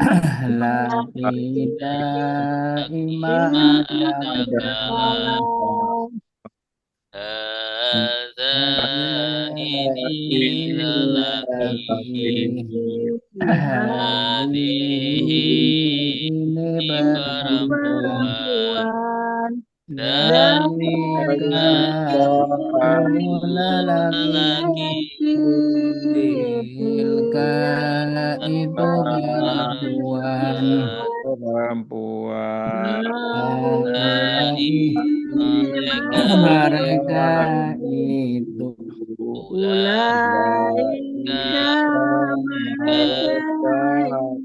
La tidak iman ada Hadza ini lelaki Hadihi ini ini perempuan perempuan dalika itu lelaki lelaki tilka itu perempuan perempuan Dari mereka mereka itu ulaika mereka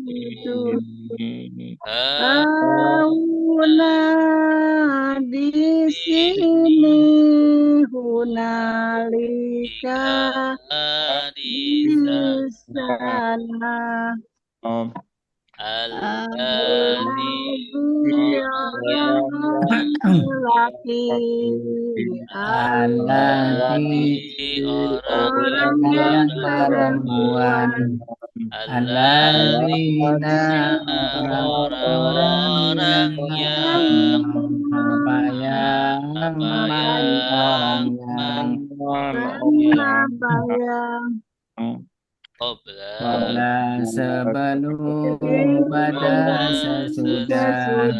itu hauna di sini hunalika di sana Alladzi orang laki Alati Alladzi orang yang perempuan perempuan Alladzina Alladzina orang-orang orang-orang yang yang apa yang orang yang apa yang Qabla Qabla sebelum pada sesudah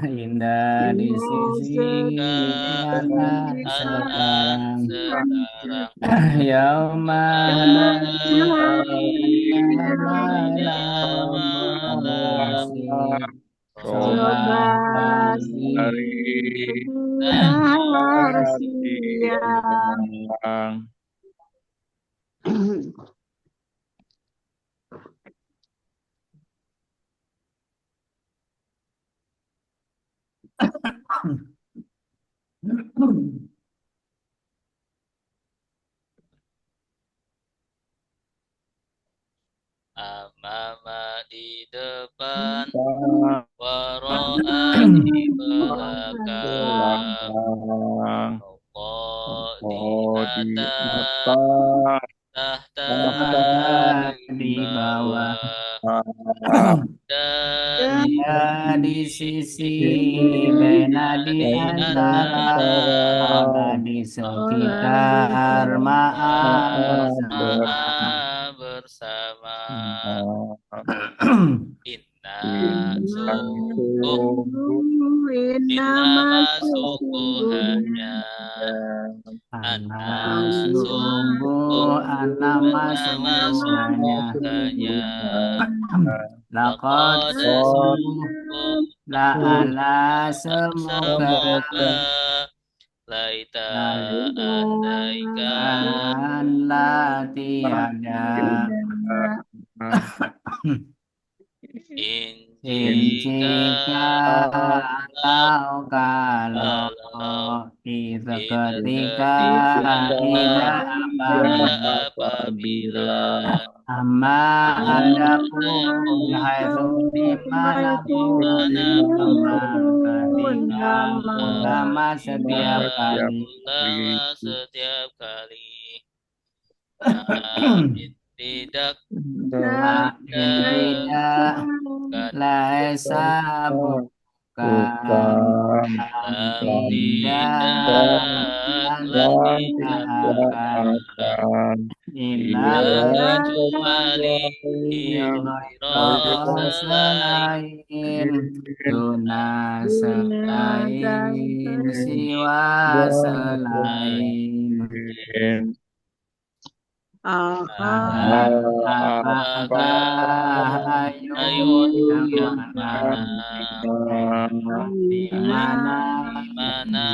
indah di sisi Allah sekarang sekarang Yauma malam masih sobari amama di depan wara'a di belakang rokok di atas tahta di di bawah bawah dan ya di sisi bena di di antara antara di sekitar maaf bersama ma'a bersama inna sungguh inna sungguhnya anak anak sungguh sungguh anak nama masuknya sungguhnya lakot laqad sungguh sungguh la ala semoga semoga laita andaika la tiada injika kalau kalau itu itu ketika ketika tidak apabila amma adapun hai adapun dimanapun dimana amma ketika ulama ulama setiap kali setiap kali amin tidak tidak bukan laisa bukan lam tidak tidak dan lam tidak tidak akan illa kecuali ghairu selain selain duna selain siwa selain apakah ayu ayu yang yang mana mana di mana mana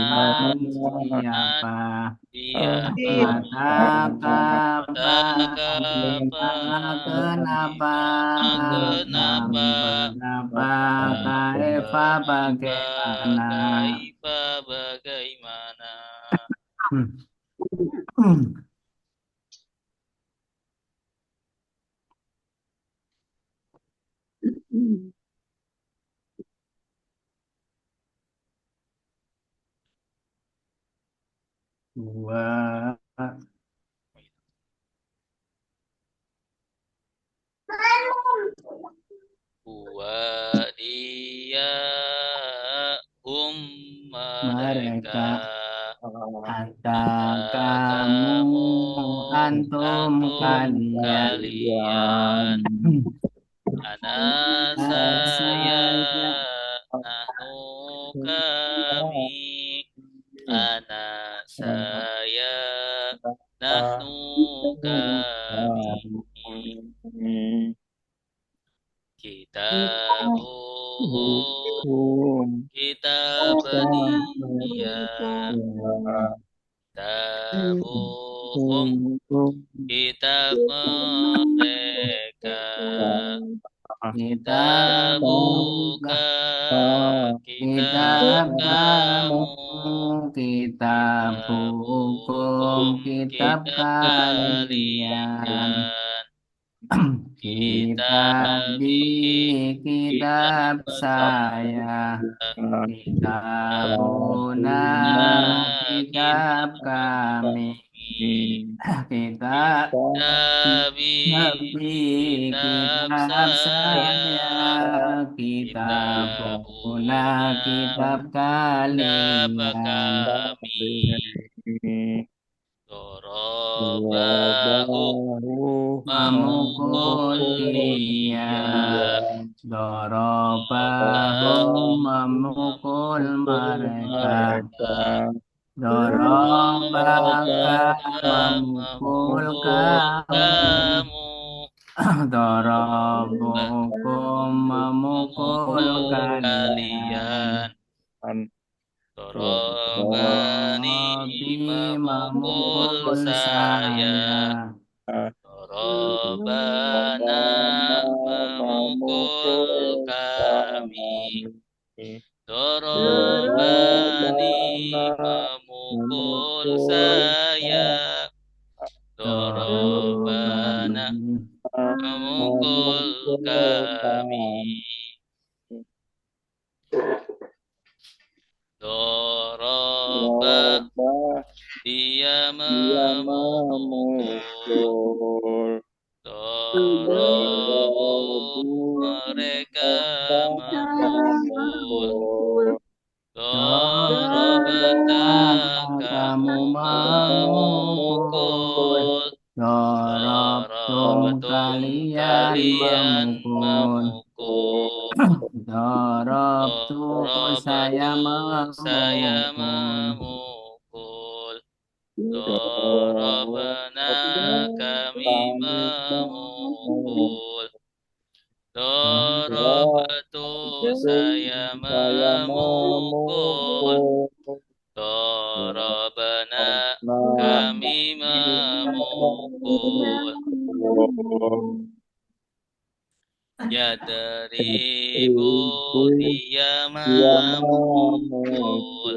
siapa dia kata apa kenapa kenapa kenapa kaifa bagaimana kaifa bagaimana Wa wadiyahum mereka mereka hatta kamu antum kalian kalian ana saya nahnu kami ana saya nahnu kami kitabuhum kitab dia kitabuhum kitab mereka kitabuka kitab kamu kitab hukum kitab kalian kitab kitab saya kitabuna kitab kami kitab Nabi kitab saya kitabuna kitab kalian kami Dorobahu memukul dia dorobahu memukul mereka dorobaka memukul kamu dorobukum memukul kalian Dorobani memukul saya Dorobana memukul kami Dorobani memukul saya Dorobana memukul kami Doroba dia memukul Dorobu mereka memukul Dorobata kamu memukul dorobtum kalian memukul dorobtu saya memukul Dorobana kami memukul Dorobatu saya memukul Dorobana kami memukul Yadribu dia memukul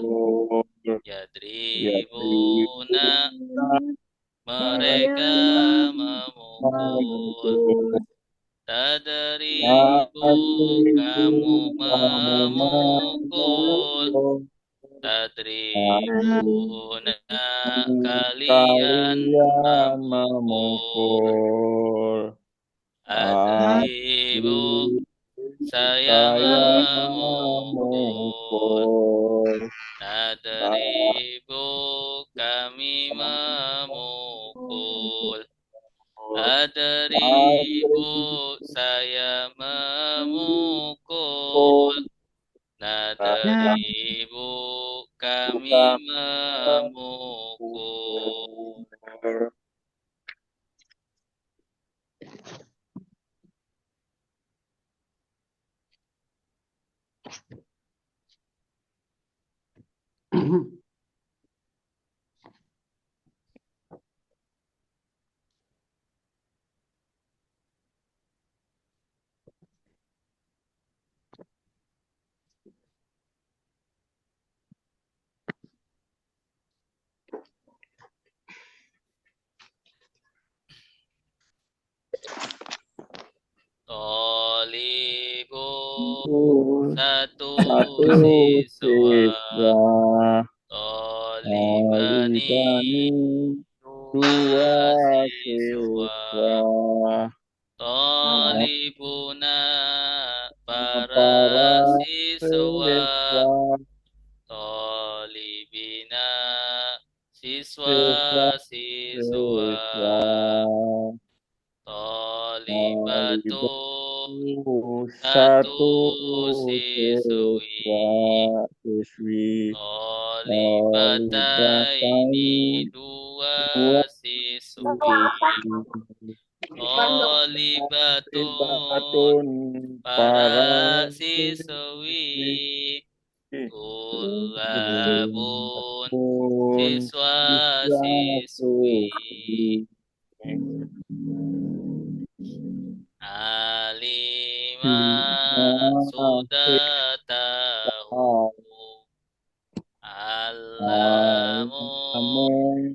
Yadribuna mereka memukul Tadribu kamu memukul Tadribuna kalian memukul Adribu saya memukul Nadribu kami memukul Adribu saya memukul Nadribu kami memukul Tolibu satu siswa Tolibani dua siswa Tolibuna para siswa siswa Tolibina siswa siswa Tolibatun satu satu siswi siswi Tolibataini dua siswi Tolibatun para siswi Tulabun siswa-siswi Alima sudah tahu Alamun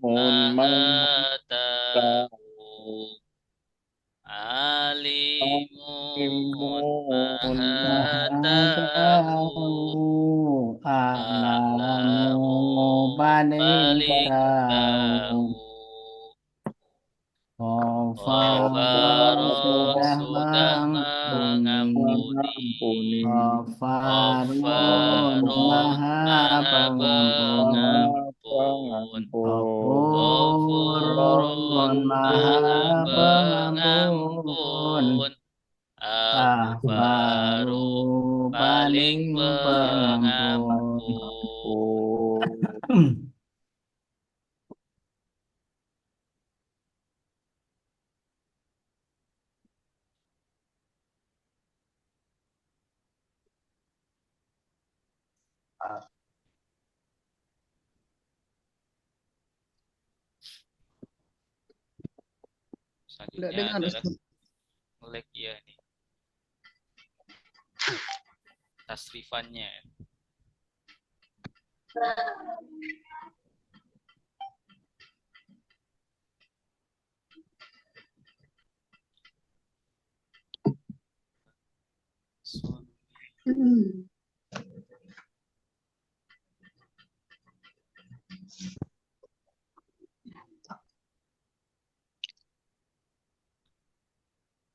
maha tahu Alimun maha tahu Alamu paling tahu Ghafaroh sudah mengampuni Ghafarun maha pengampun Ghafurun maha pengampun Aghfaru paling pengampun Selanjutnya adalah nge-lag ya nih tasrifannya.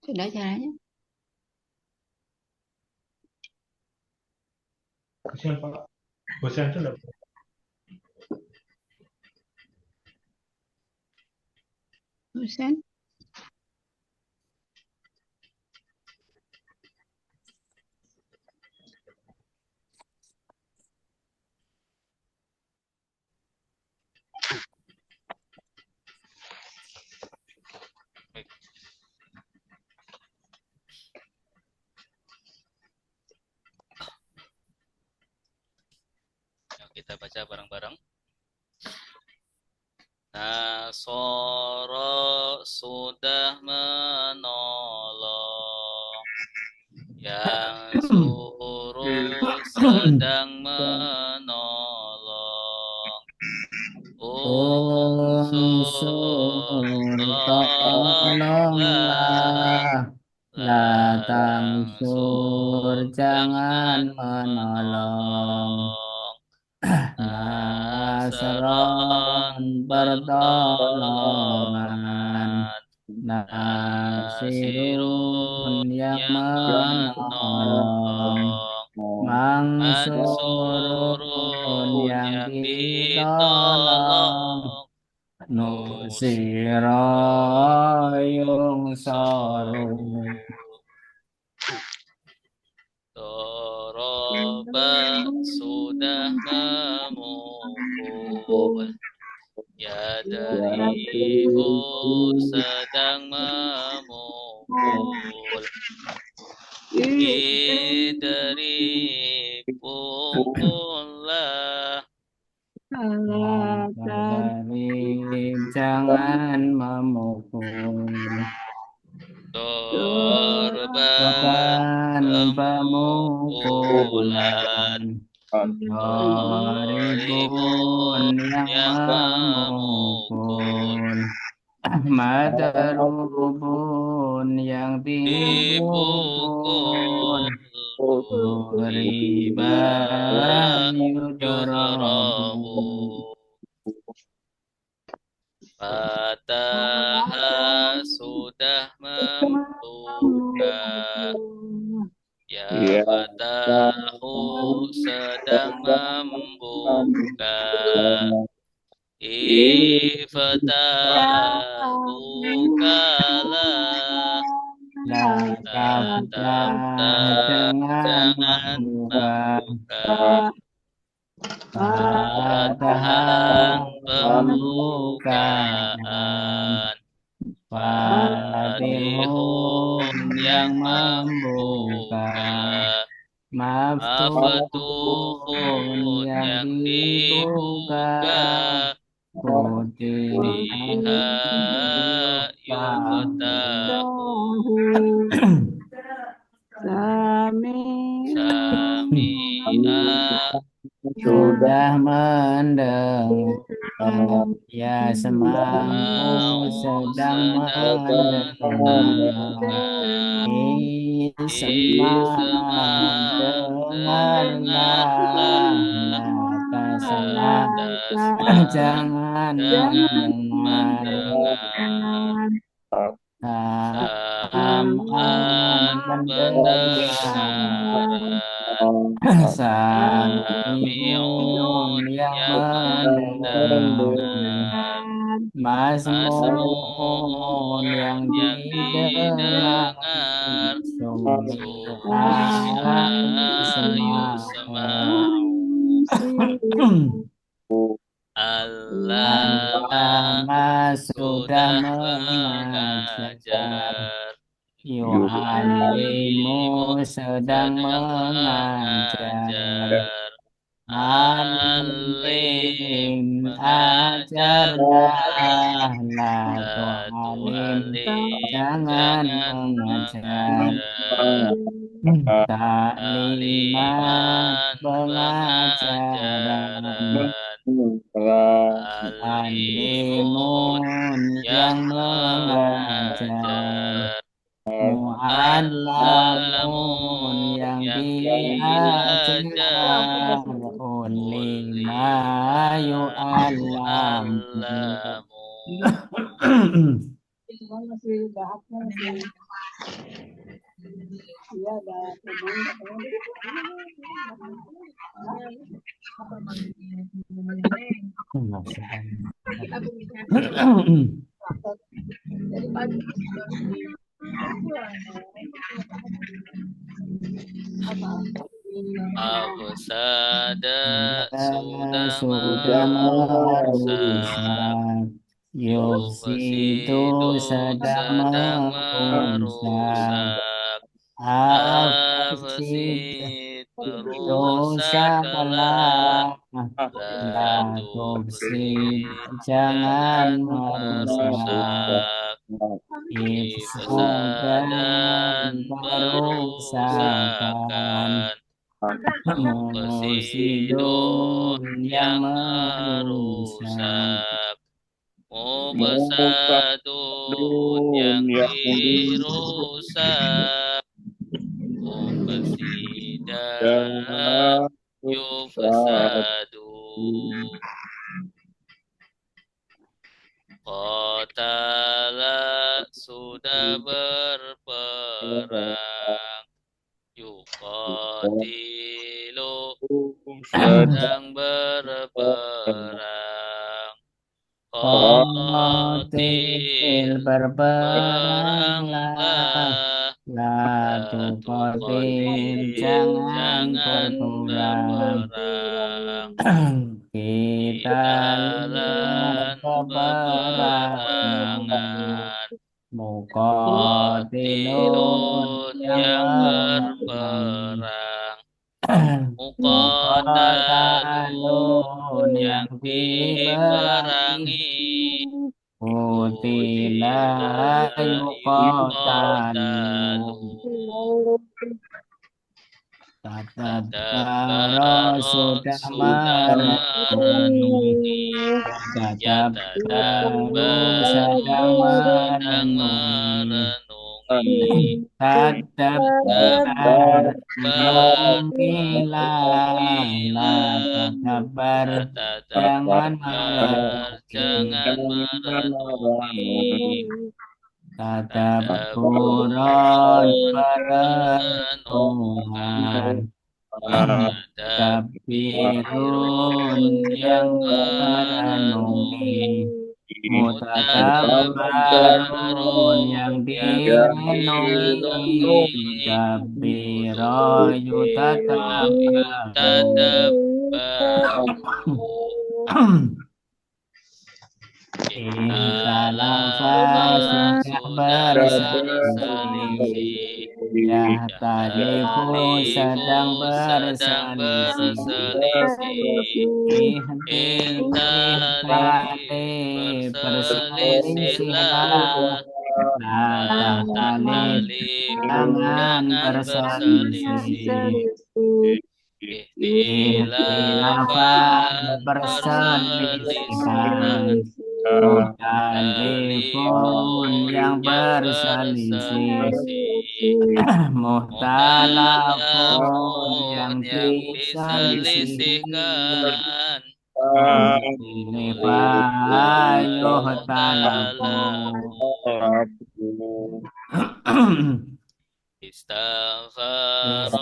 Sudah caranya. Kasihan Pak. Bosan sudah. Bosan. Kita baca bareng-bareng. Nasoro sudah menolong, yang suruh sedang menolong. Unsur tolonglah, la tangsur jangan menolong. Nasron pertolongan, nasirun yang menolong, mansurun yang ditolong, nusirayung sorun. Doroba sudah memukul, ya daribu sedang memukul, idari pukullah, jangan memukul. Dorban pemukulan, doribun yang memukul, madarubun yang dipukul, doriban yudarabu. Fataha sudah membuka, Ya Ya Fatahu sedang membuka. Iftah bukalah. La Tatap dengan jangan membuka. membuka. Fatahan pembukaan. Fatihun yang membuka. Maftuhun yang dibuka. Biha yuftahu sami'a Sudah mendengar, ya semangku sedang mendengar. Semang dengarlah, maka semang jangan mendengar. Sam'an pendengaran. Sami'un yang mendengar. Masmu'un yang didengar. Sumi'a yusma'u. Allama sudah mengajar. Yu'allimu sedang mengajar. Alim ajarlah, la tu'alim jangan mengajar. Taklimat pengajaran. Alimun yang mengajar. Mu'allamun yang diajar. Lima yu'allam. Afsada sudah merusak. Yufsidu sedang merusak. Afsid rusaklah. La tufsid jangan merusak. Ifsadan perusakan. Mufsidun yang merusak. Mufsadun yang dirusak. Mufsidan yufsadu. Qatala sudah berperang. Yuqatilu sedang berperang. Qatil berperanglah. La tuqatil jangan berperang. Kita peperangan. Muqatilun yang berperang. Muqatalun yang diperangi. Qutila yuqatalu. Tatkala sudah merenungi. Tatkala sedang merenungi. Tadabbar merenungilah. La tadabbar jangan merenungi. Tadabburon perenungan, Mutadabbirun yang merenungi, Mutadabbarun yang direnungi, Yudabbiro yutatadabbaru. Ikhtalafa sudah berselisih, Yahtalifu sedang berselisih, Ihtalif berselisihlah, La tahtalif jangan berselisih. Ikhtilafan perselisihan, Mukhtalifun yang berselisih, Mukhtalafun yang diselisihkan, Ikhtilafan yukhtalafun. Istighfar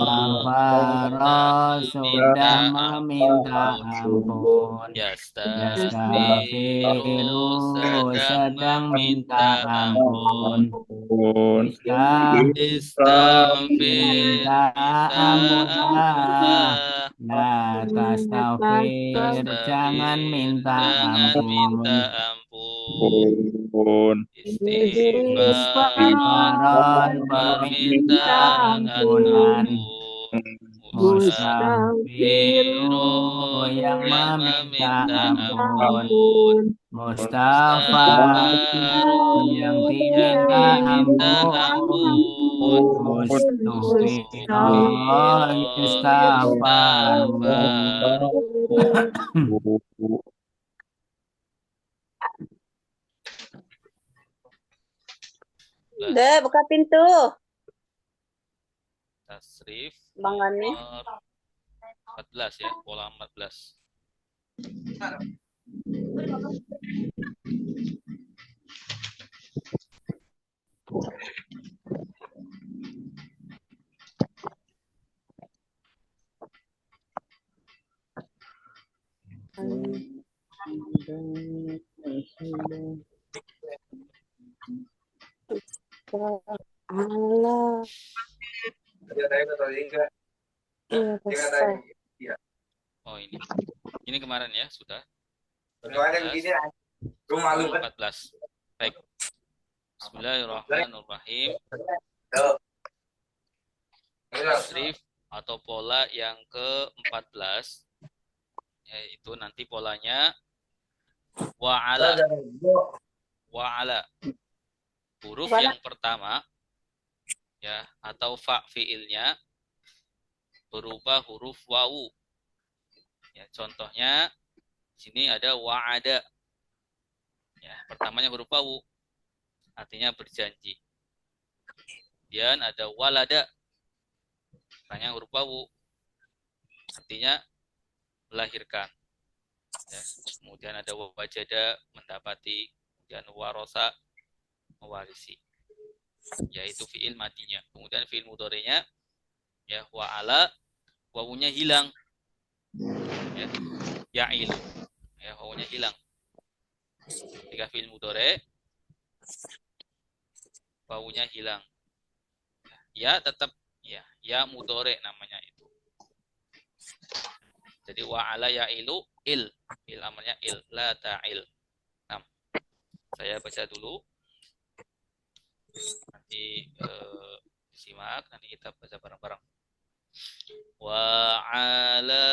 sudah meminta ampun, Yastaghfiru sedang minta ampun, minta ampunlah, La tastaghfir jangan minta ampun. Istighfaran meminta ampunan, Mustaghfiru yang meminta ampun, Mustaghfar yang diminta ampun, Mustaghfirullah istighfar. Udah, buka pintu. Tasrif Bang Gani. nomor 14 ya, pola 14. Allah. Oh ini kemarin ya sudah. 14. Baik. Bismillahirrahmanirrahim. Tasrif atau pola yang ke-14, yaitu nanti polanya wa'ala. Huruf yang pertama ya atau fa fiilnya berupa huruf wawu. Ya, contohnya sini ada wa'ada. Ya, pertamanya huruf wawu, artinya berjanji. Kemudian ada walada, artinya huruf wawu, artinya melahirkan. Ya, kemudian ada wajada, mendapati. Kemudian warosa, mewarisi. Yaitu fiil madinya. Kemudian fiil mudhari'nya ya wa'ala, wawunya hilang. Ya, ya'ilu. Ya, wawunya hilang. Ketika fiil mudhari' wawunya hilang. Ya tetap ya mudhari' namanya itu. Jadi wa'ala ya'ilu il amalnya il, la ta'il. Nah, saya baca dulu. Nanti simak, nanti kita baca bareng-bareng. Wa'ala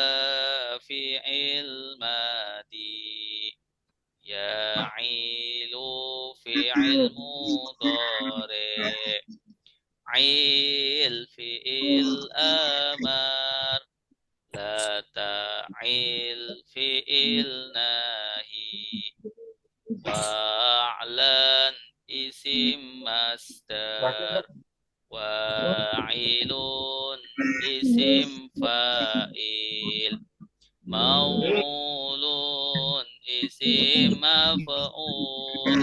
fi'il madi, ya'ilu fi'il mudhari', il fi'il amar, la ta'il fi'il nahi, wa'lan isim masdar, wa'ilun isim fa'il, maw'ulun isim maf'ul,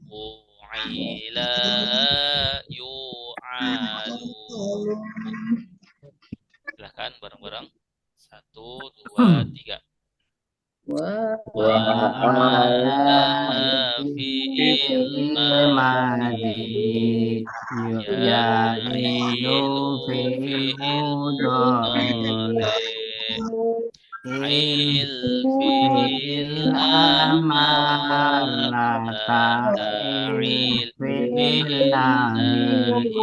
wu'ila Silahkan bareng-bareng. 1, 2, 3. Wa'ada fi'il madi ya'idu fi'il mudhari il fi'il amar lata'il fi'il nahi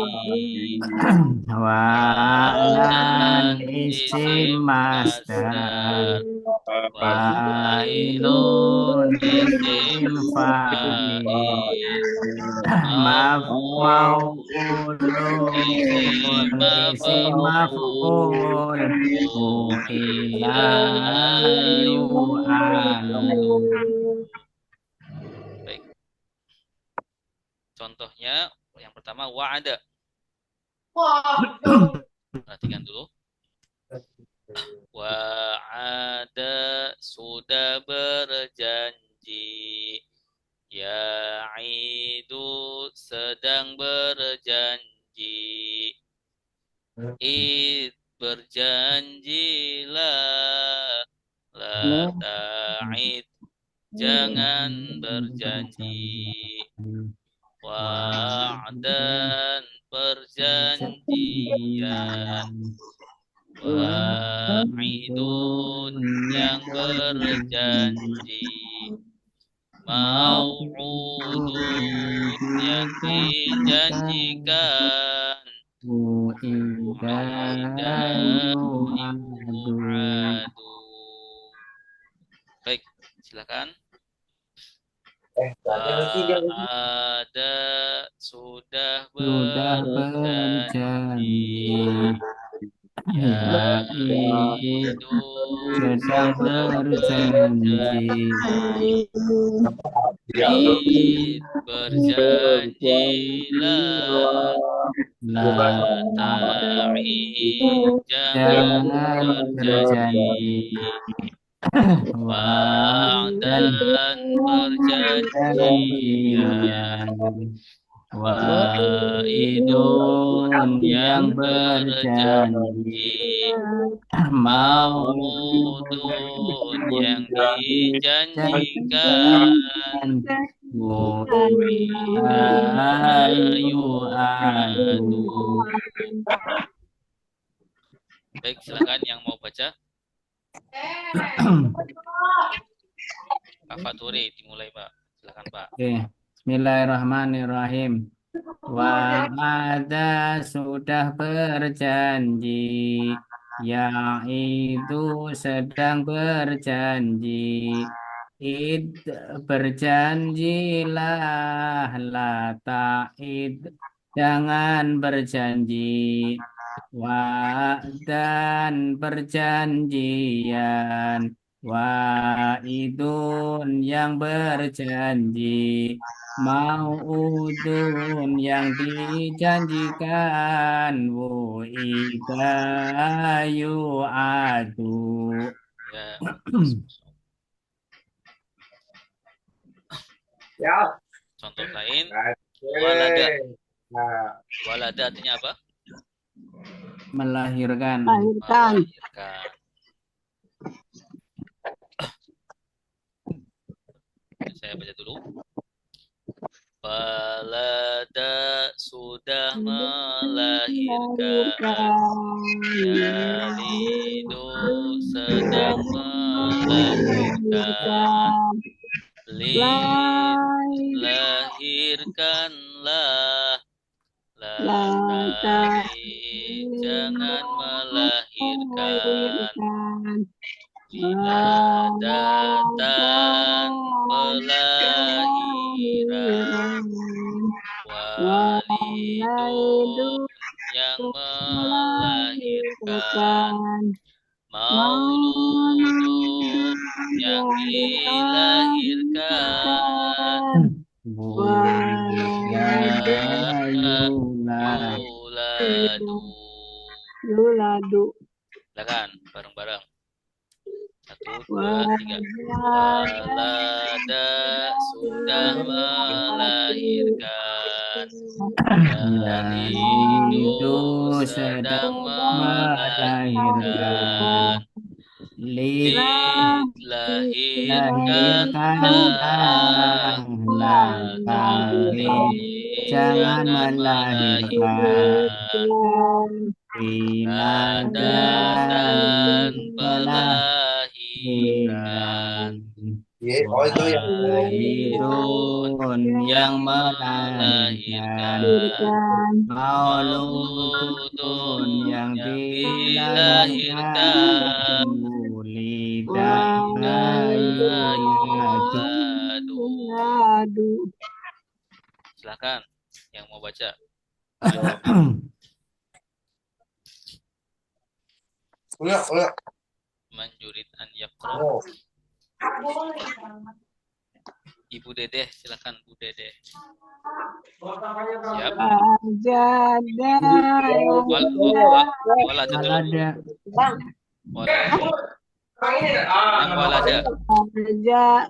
wa'lan isim masdar fa'ilun isim fa'il maf'ulun isim maf'ul fu'ila yu'alu. Baik. Contohnya yang pertama wa'ada. Perhatikan dulu. Wa'ada sudah berjanji. Ya'idu sedang berjanji. Id berjanjilah. La ta'id jangan berjanji. Wa'dan perjanjian. Wa'idun yang berjanji. Mau'udun yang dijanjikan. Mu'idan yu'adu. Baik, silakan. Wa'ada sudah berjanji. Ya'idu sedang berjanji. Id berjanjilah. La ta'id jangan berjanji. Wa'dan perjanjian. Wa'idun yang berjanji. Maudun yang dijanjikan. Mu'ila yu'adu. Baik, silakan yang mau baca. Pak Faturi dimulai, Pak. Silakan, Pak. Oke. Bismillahirrahmanirrahim. Wa'ada sudah berjanji. Ya'idu sedang berjanji. Id berjanjilah. La ta'id jangan berjanji. Wa'dan perjanjian. Wa'idun yang berjanji. Mau'udun yang dijanjikan. Wu'ida yu'adu. Ya. Contoh lain. Walada. Walada artinya apa? Melahirkan. Melahirkan. Saya baca dulu. Walada sudah melahirkan. Yalidu sedang melahirkan. Lahirkanlah. Latari jangan melahirkan. Wiladatan pelahiran. Walidun yang melahirkan. Mauludun yang dilahirkan. Yuladu. Silakan bareng-bareng. 1, 2, 3. Walada sudah melahirkan. Yaitu sedang sedang melahirkan. Dilahirkan Tapi jangan melahirkan. dan Melahirkan. pelahiran Wahidun yang melahirkan. Mauludun yang dilahirkan. Yuladu. Silakan yang mau baca. Manjurid an yaqra. Ibu Dedeh, silakan Bu Dedeh. Siap. Walada dulu. Yang walada.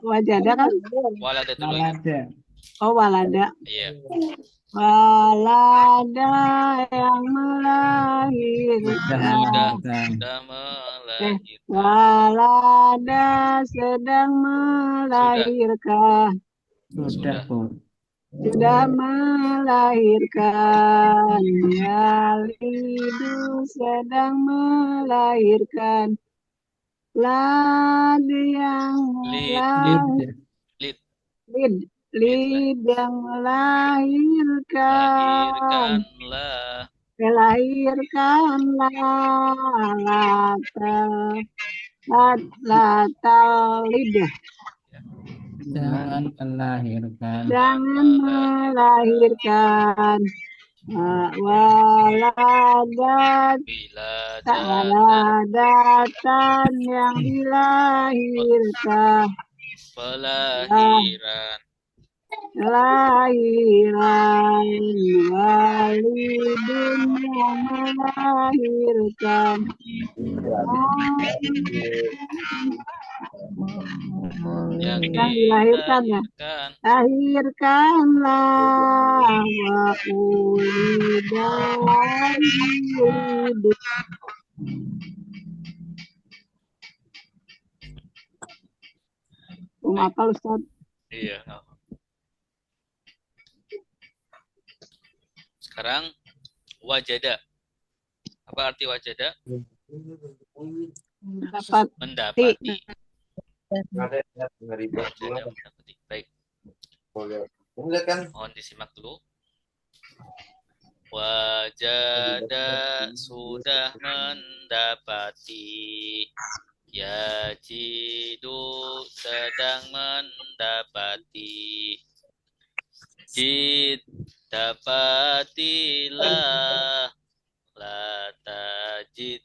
Wajada kan? Walada dulu. Oh, walada. Iya. Walada yang melahirkan. Sudah melahirkan. Walada sedang melahirkan. Sudah melahirkan. Yalidu sedang melahirkan. Lad yang Lid yang melahirkan. Melahirkanlah latal lidah. Jangan melahirkan. Jangan melahirkan. Waladatan yang dilahirkan. Pelahiran. Walidun yang melahirkan. Yang dilahirkan ya. Lahirkanlah wa ulidan hidup. Apa Ustaz? Iya. Sekarang wajada. Apa arti wajada? Mendapati. Baik. Mohon disimak dulu. Wajada sudah mendapati. Yajidu sedang mendapati. Jid dapatilah. La tajid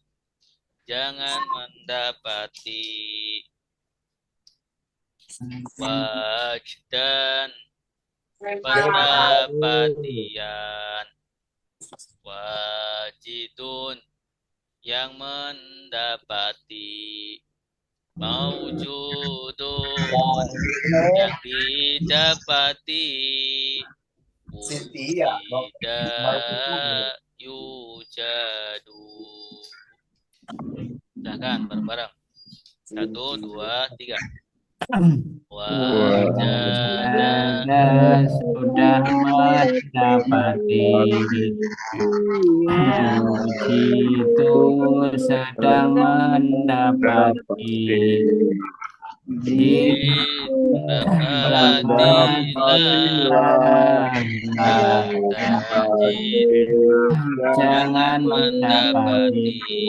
jangan mendapati. Wajdan pendapatian. Wajidun yang mendapati. Maujudun yang didapati. Tidak yujadu. Silakan bareng-bareng. 1, 2, 3. Wajada sudah mendapati. Itu sedang mendapati. Jangan mendapati.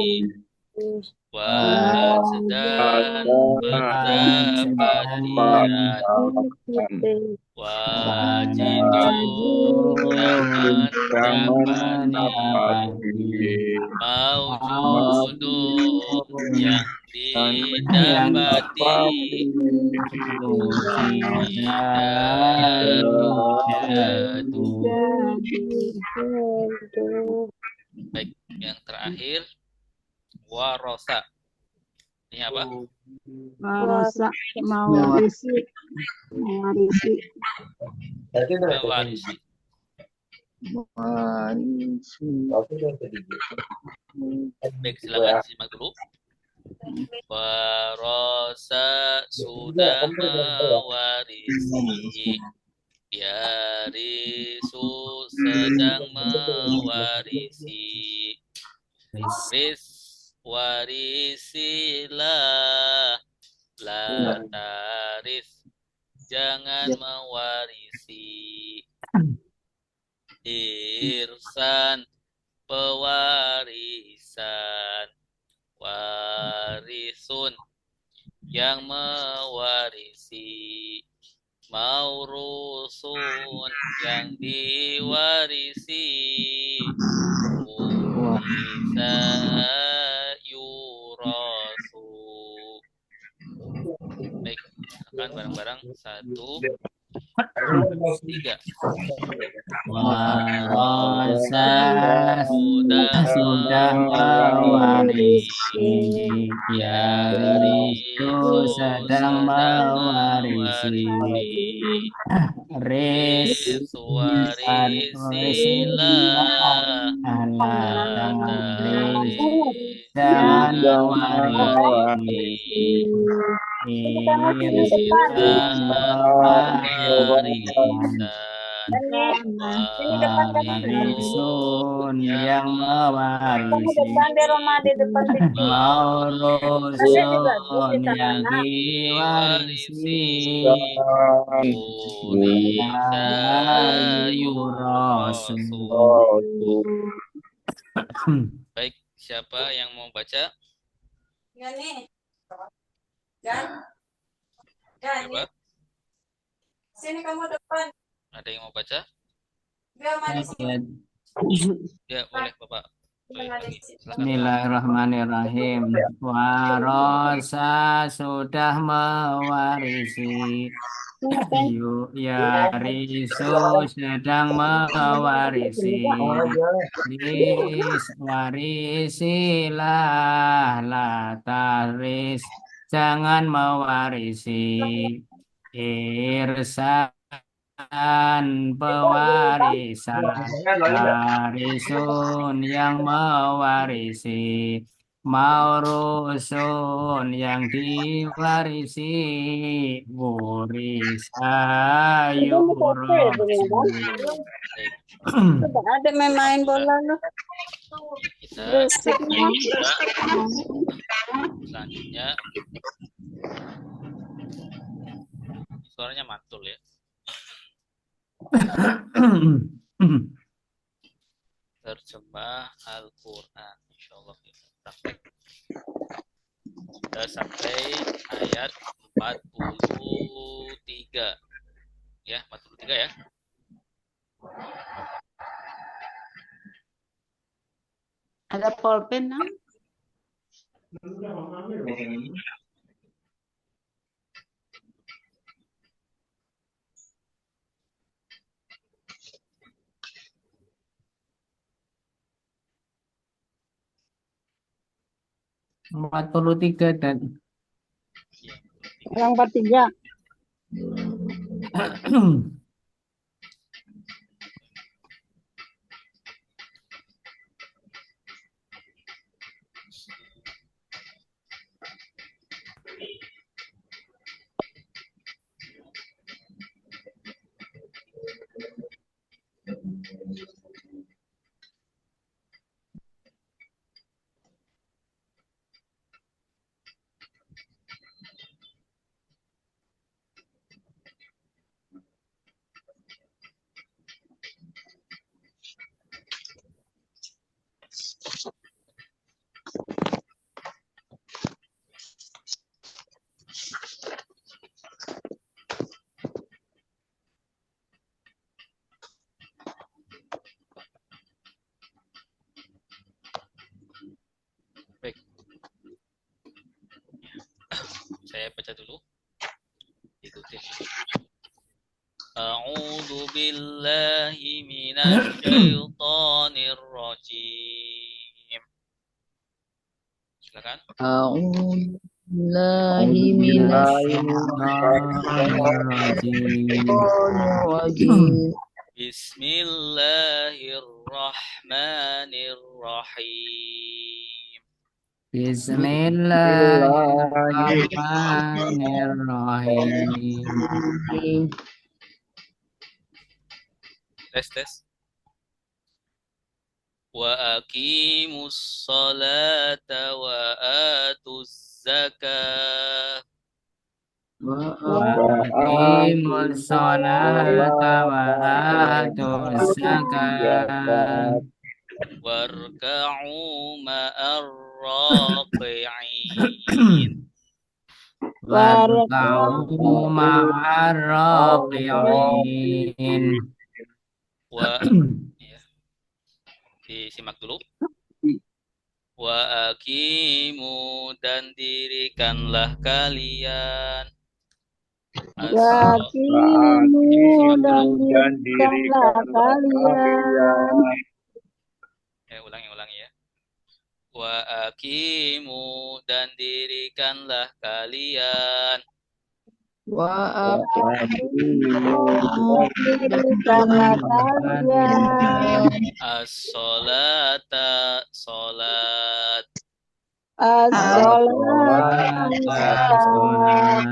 Wajdan pendapatian. Wajidun yang mendapati. Maujudun yang didapati. Baik, yang terakhir warosa. Ini apa? Warosa mewarisi. Mewarisi. Baik, silakan simak dulu. Warasa sudah mewarisi. Yarisu sedang mewarisi. Ris warisilah. La taris jangan mewarisi. Irsan pewarisan. Warisun yang mewarisi. Maurusun yang diwarisi. Urisa yurasu. Baik, akan bareng-barang 1, 2, 3. Warasa sudah mewarisi. Yarisu sedang mewarisi. Ris warisilah. jangan mewarisi. Irsan mewarisan. Warisun yang mewarisi. Maurusun yang diwarisi. Urisa yurasu. Baik, siapa yang mau baca? Coba. Sini kamu depan. Ada yang mau baca? Ya, boleh Bapak. Bismillahirrahmanirrahim. Warasa sudah mewarisi. Yarisu sedang mewarisi. Warisilah, la taris jangan mewarisi. Irsan pewarisan. Warisun yang mewarisi. Maurusun yang diwarisi. Urisa yurasu. Ada main bola lu. Kita selanjutnya suaranya mantul ya. Terjemah Al-Quran, insyaallah kita praktek. Kita sampai ayat 43 ya, 43 ya. Ada pulpen, nah? Empat puluh tiga dan Yang 43. Baik. Saya baca dulu. Ikutin. A'udzu billahi minasy syaithanir rajim. Silakan. A'udzu billahi minasy Bismillahirrahmanirrahim. syaitonir rajim. Bismillahirrahmanirrahim. Bismillahirrahmanirrahim. Tes. Wa aqimus salata wa atuz zakah. Wa aqimus sholata wa atuz zakat. Warka'u ma'ar raqi'in. Warka'u ma'ar raqi'in. Ya, disimak dulu. Wa aqimu dan dirikanlah kalian. Wakimu dan dirikanlah kalian. Ulangi ya. Wa aqimu dan dirikanlah kalian. Dirikanlah kalian. As-sholata sholat. As-sholata Salat.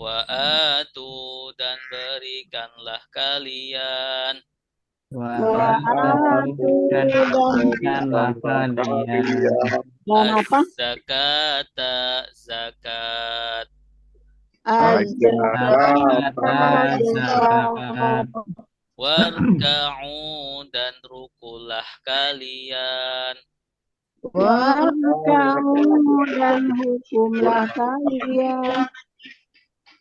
Wa atu dan berikanlah kalian. Wa atu dan berikanlah kalian. dan apa? Az-zakata zakat. Az-zakata Zakat. Warka'u dan rukulah kalian. Warka'u dan hukumlah kalian.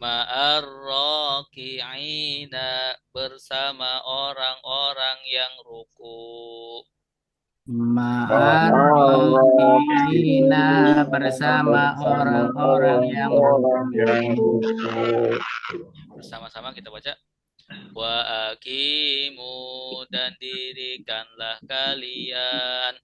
Ma'ar raki'ina bersama orang-orang yang ruku. Ma'ar raki'ina bersama orang-orang yang ruku. Bersama-sama kita baca. Wa aqimu dan dirikanlah kalian.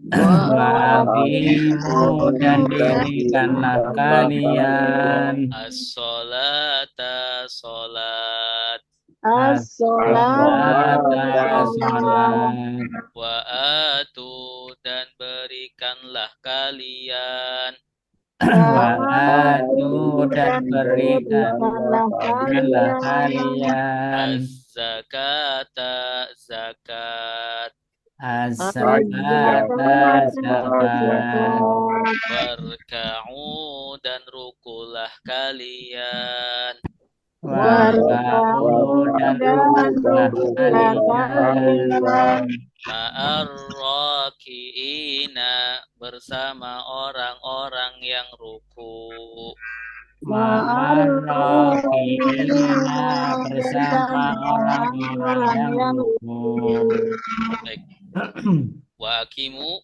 Wa aqimu dan dirikanlah kalian. As-sholata sholat. As-sholata Salat. Wa atu dan berikanlah kalian. Wa atu dan berikanlah kalian. Az-zakata zakat. Az-zakata zakat. Warka'u dan rukulah kalian. Warka'u dan rukulah kalian. Ma'ar raki'ina bersama orang-orang yang ruku. Ma'ar raki'ina bersama orang-orang yang ruku. Baik. Wa aqimu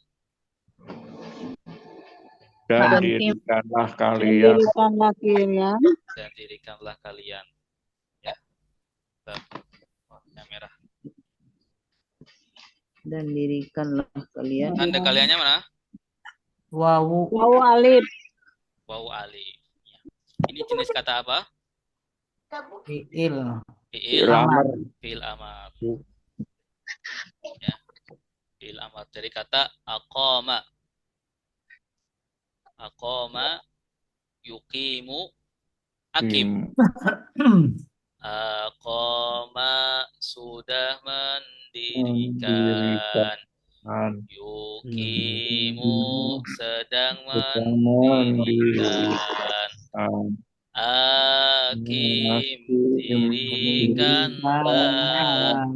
dan dirikanlah kalian. Dirikanlah kalian. dan dirikanlah kalian. Ya. Warna merah. Dan dirikanlah kalian. Tanda kaliannya mana? Wawu Wawu alif. Wawu alif. Ya. Ini jenis kata apa? fi'il. Fi'il Amar. Fi'il amar. Ya. Fi'il amar dari kata aqama. Aqama yuqimu akim. Aqama sudah mendirikan. Yuqimu sedang mendirikan. Akim dirikanlah.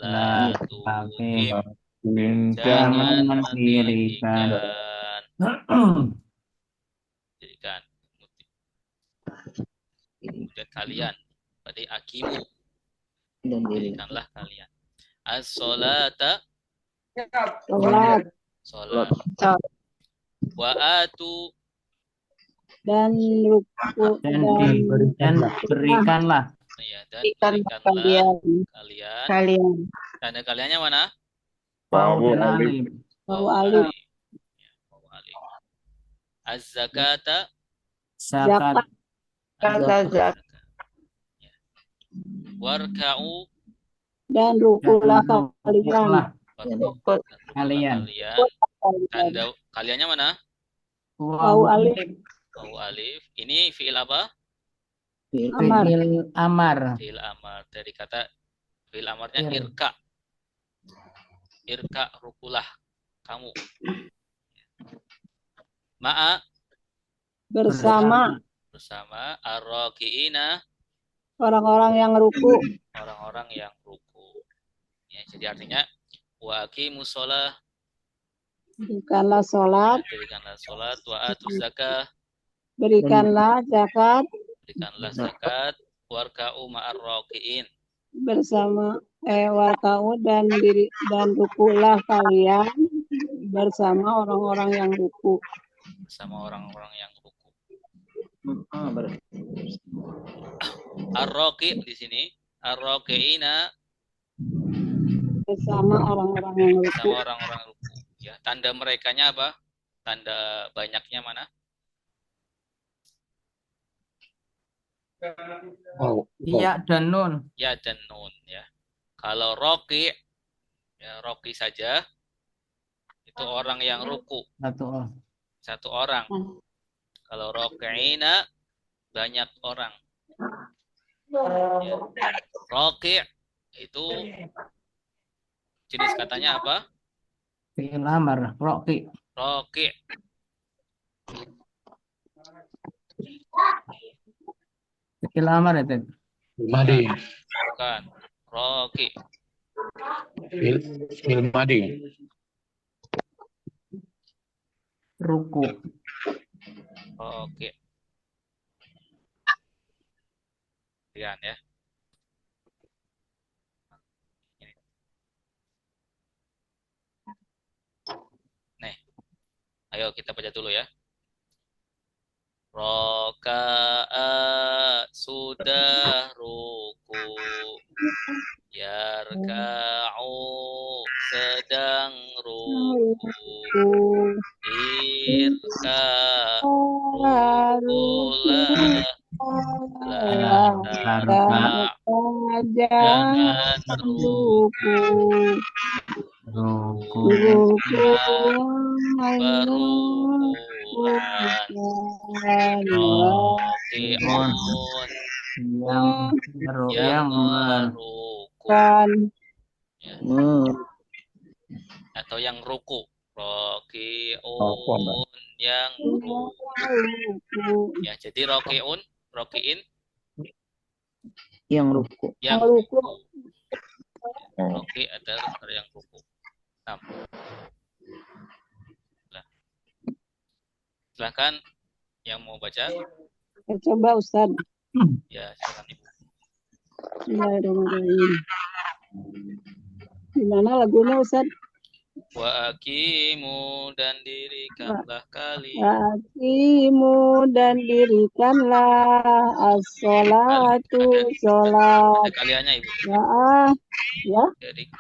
La tuqim jangan mendirikan. Dirikan. Kemudian kalian. Berarti akimu. Dan Dirikanlah kalian. As-sholata. Sholat. Sholat. Wa atu. Dan ruku. Dan berikanlah. Ya, dan Berikanlah berikanlah kalian. kalian. Tanda kaliannya mana? Wawu dan alif. Wawu alif. Ya, wawu alif. Az-zakata. Zakat. Kata zakat. Ya. Warka'u dan rukulah dan kalian. rukuklah Warukut kalian. Tanda kaliannya mana? Wawu alif. Wawu alif. Ini fiil apa? Amar. Fi'il amar. Fiil amar. Dari kata fiil amarnya Ir. irka. Irka rukulah kamu. Ma'a Bersama bersama ar-raki'ina orang-orang yang ruku. orang-orang yang ruku. Ya, jadi artinya wa aqimus shalah, Berikanlah sholat, dirikanlah salat, wa atuz zakah, berikanlah zakat berikanlah zakat, warka'u ma'ar raki'in, bersama warkau dan rukulah kalian bersama orang-orang yang ruku. bersama orang-orang yang ruku. berarti. Ar-raqi di sini, ar-raki'ina Bersama orang-orang yang ruku. bersama orang-orang ruku. Ya, tanda merekanya apa? Tanda banyaknya mana? Oh, Iya dan nun. Ya dan nun ya. Kalau roki, ya roki saja itu orang yang ruku, satu orang. Kalau roki'ina banyak orang. Ya. Roki itu jenis katanya apa? Fi'il amar. Roki. Roki. Fi'il amar itu. Madi. Bukan. Roki. Fil madi. Ruku. Roki. Lihat ya. Nih. Ayo kita baca dulu ya. Roka'a sudah ruku, yarka'u sedang ruku, irka'u rukulah, jangan ruku, berukulan, roki'un yang meruku, ya. Atau yang ruku, roki'un yang ruku. Ya, jadi roki'in Yang ruku. yang ruku. Roki adalah yang ruku. Nah. Silahkan yang mau baca. Coba Ustaz. Ya, silakan Ibu. Bismillahirrahmanirrahim. Gimana lagunya Ustaz? Wa aqimu dan dirikanlah kalian. Aqimu dan dirikanlah as-sholatu sholat. Ada kaliannya Ibu. Ya.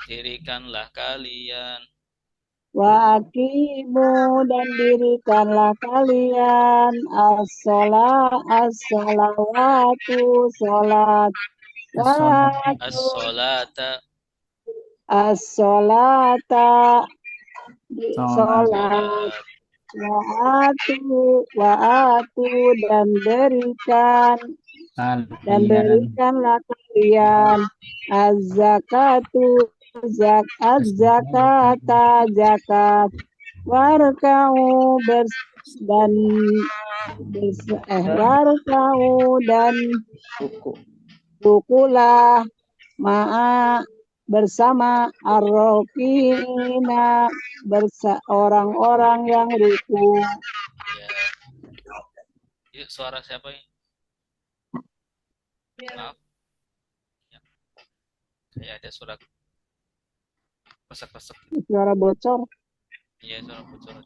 Dirikanlah kalian. Wa aqimu dan dirikanlah kalian as-sholawatu sholat. As-sholata. As-sholata sholat. Wa'atu dan berikanlah kalian az-zakatu az-zakata zakat, warkau dan rukulah ma'a bersama ar-raki'ina orang-orang yang ruku. Ya. Yuk, suara siapa ini? Maaf. Ya. Saya ada suara pesek-pesek. Suara bocor. Iya, suara bocor.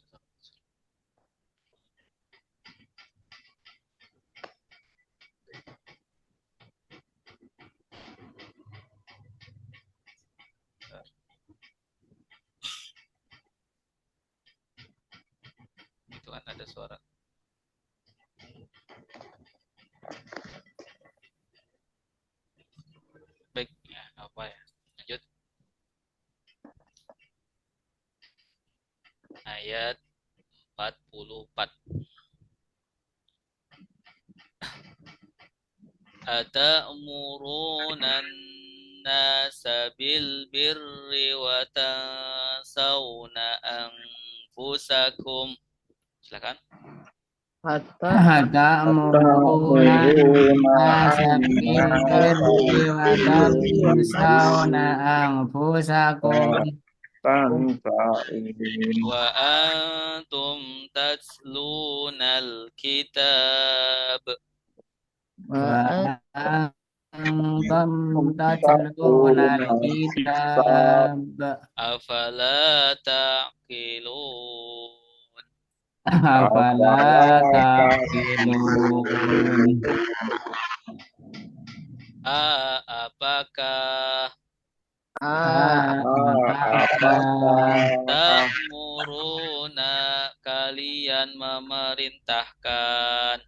Itu kan ada suara. Baik, ya, apa ya? Lanjut. 44. Atamuruna nasa bil birri wa tansawna anfusakum. Silakan. Ta'muruna nasa bil birri wa tansawna anfusakum Wa antum tatlunal kitab. wa antum tatluna al-kitab Afala ta'qilun. afala taqilun. Apakah Apakah ta'muruna kalian memerintahkan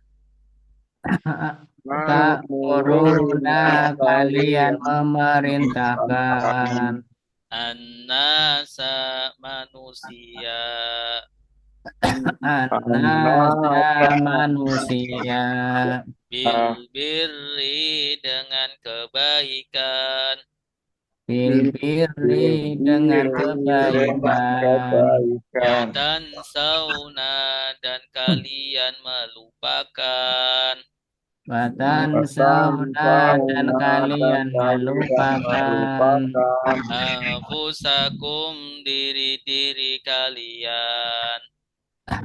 ta'muruna kalian memerintahkan an-nasa manusia an-nasa manusia bil birri dengan kebaikan bil birri dengan kebaikan wa tansawna dan kalian melupakan Watan sauna dan kalian melupakan anfusakum diri-diri kalian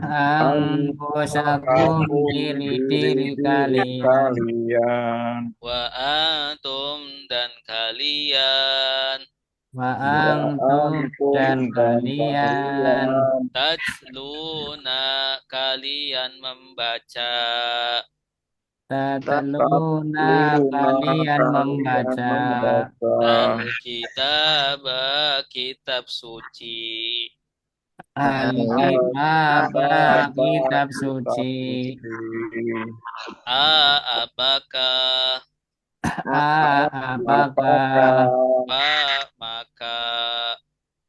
anfusakum diri-diri kalian wa antum dan kalian wa antum dan kalian tatluna kalian membaca tatluna kalian membaca Alkitab kitab suci Alkitab kitab suci apakah apakah maka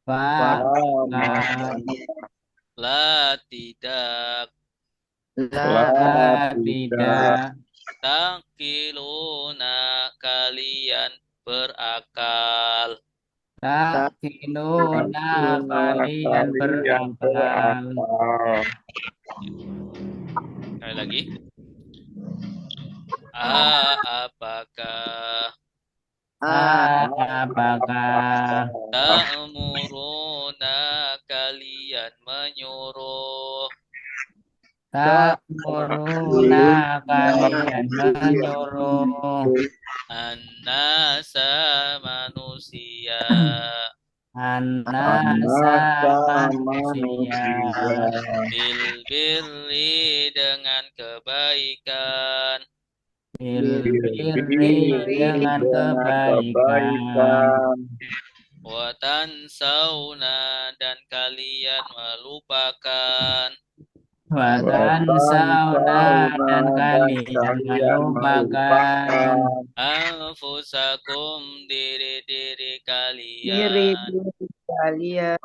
maka la tidak tidak taqiluna kalian berakal takiluna kalian berakal. Sekali lagi. Apakah ta'muruna kalian menyuruh Ta'muruna kalian menyuruh an-nasa manusia an-nasa manusia bil birri dengan kebaikan bil birri dengan kebaikan wa tansawna dan kalian melupakan Watan sauna dan kalian melupakan anfusakum diri-diri kalian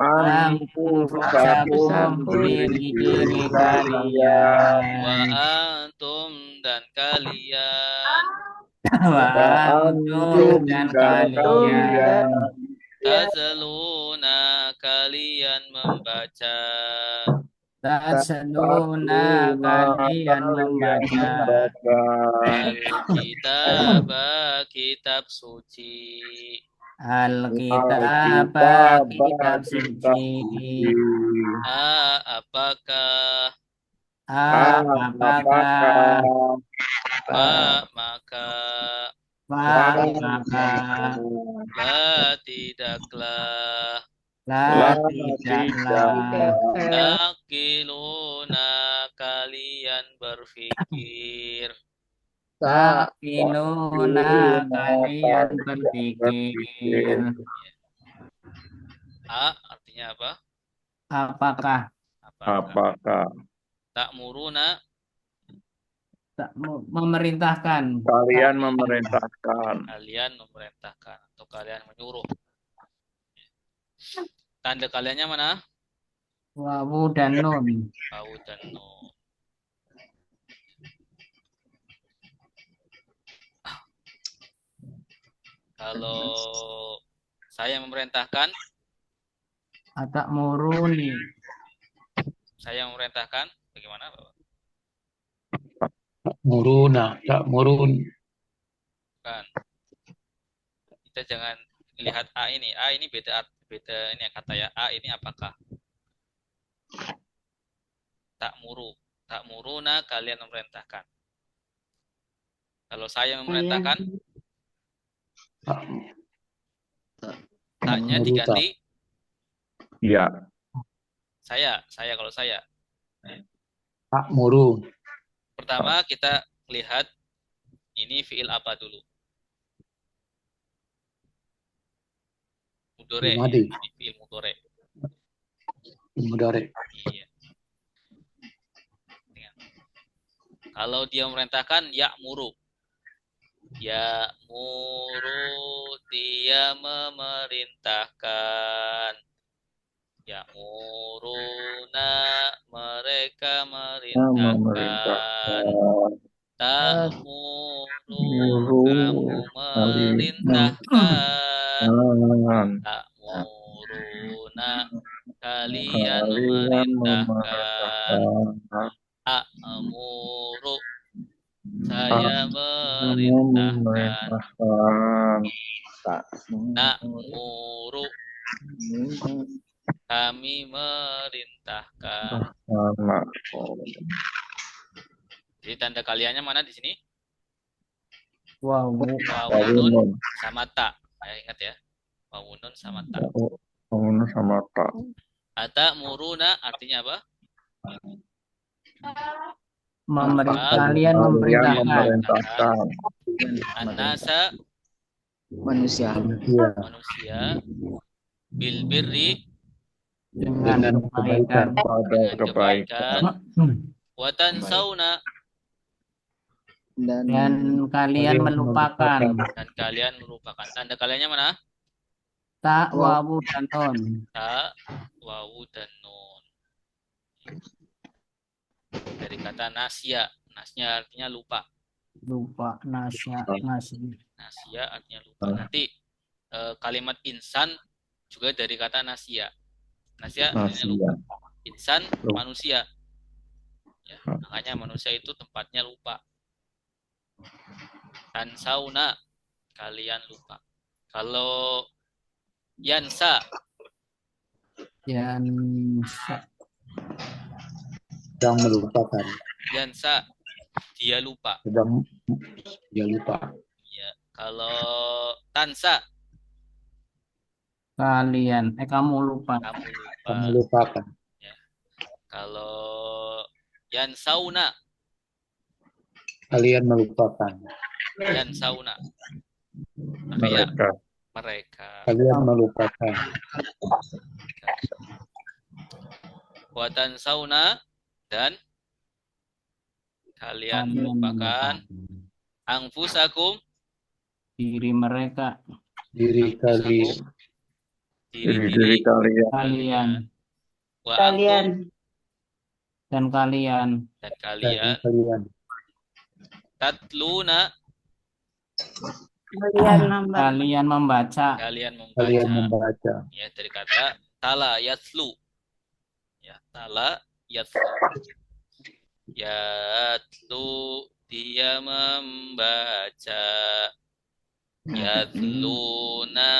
anfusakum diri-diri kalian wa antum dan kalian wa antum dan kalian tazaluna kalian membaca tasluna kalian membaca Alkitab kitab suci Alkitab kitab suci apakah apakah maka la tidaklah taqiluna kalian berpikir Taqiluna kalian berpikir artinya apa? apakah Ta'muruna memerintahkan Kalian memerintahkan. kalian memerintahkan atau kalian menyuruh. Tanda kaliannya mana? Wawu dan nun. Wawu dan nun. Kalau saya memerintahkan, Atakmuruni. saya memerintahkan, bagaimana, Bapak? Muruna, tak murun. Kan. Kita jangan lihat A ini. A ini beda ini kata ya. A ini apakah? Tak muruna kalian memerintahkan. Kalau saya memerintahkan, Tak taknya muruta. diganti Ya. saya kalau saya. Tak murun. Pertama kita lihat ini fiil apa dulu. Mudore. Madi. Ini fiil mudore. Mudare. Iya. Kalau dia memerintahkan ya'muru. Ya'muru, dia memerintahkan. Ya'muruna, mereka memerintahkan. Ta'muru, kamu memerintahkan. Ta'muruna, kalian memerintahkan. A'muru, saya memerintahkan. Na'muru, kami memerintahkan. Jadi tanda kaliannya mana di sini? Wawu. Wawunun sama ta. Ingat ya. Wawunun sama ta. Wawunun sama ta. Atamuruna artinya apa? Kalian memerintahkan. memerintahkan. An-nasa, Manusia. manusia. Bil birri, Dengan kebaikan. Pada dengan kebaikan. kebaikan. Wa tansawna, Dan kalian melupakan. dan kalian melupakan. Tanda kaliannya mana? Tak, wawu, dan nun. Ta, wawu, dan nun. Dari kata nasya. Nasya artinya lupa. Lupa. Nasya. Nasi. Nasya artinya lupa. Nanti kalimat insan juga dari kata nasya. Nasya artinya lupa. Insan manusia. Ya, makanya manusia itu tempatnya lupa. Tansauna, kalian lupa. Kalau yansa, Yansa. Sedang melupakan. yansa, dia lupa. Sedang dia lupa. Ya. Kalau tansa, Kalian. Kamu lupa. kamu lupa. Kamu lupakan. Kalau yansauna, Kalian melupakan. yansauna. Ya, Mereka. mereka. Kalian melupakan. Watan sauna, dan kalian melupakan angfusakum, Diri mereka. Diri kalian. Diri kalian. Kalian. wa antum, Dan kalian. dan Dan kalian kalian. tatluna, Kalian membaca. kalian Kalian membaca. membaca. Ya, dari kata tala yatlu. Ya, tala yatlu. Yatlu, dia membaca. Yatluna,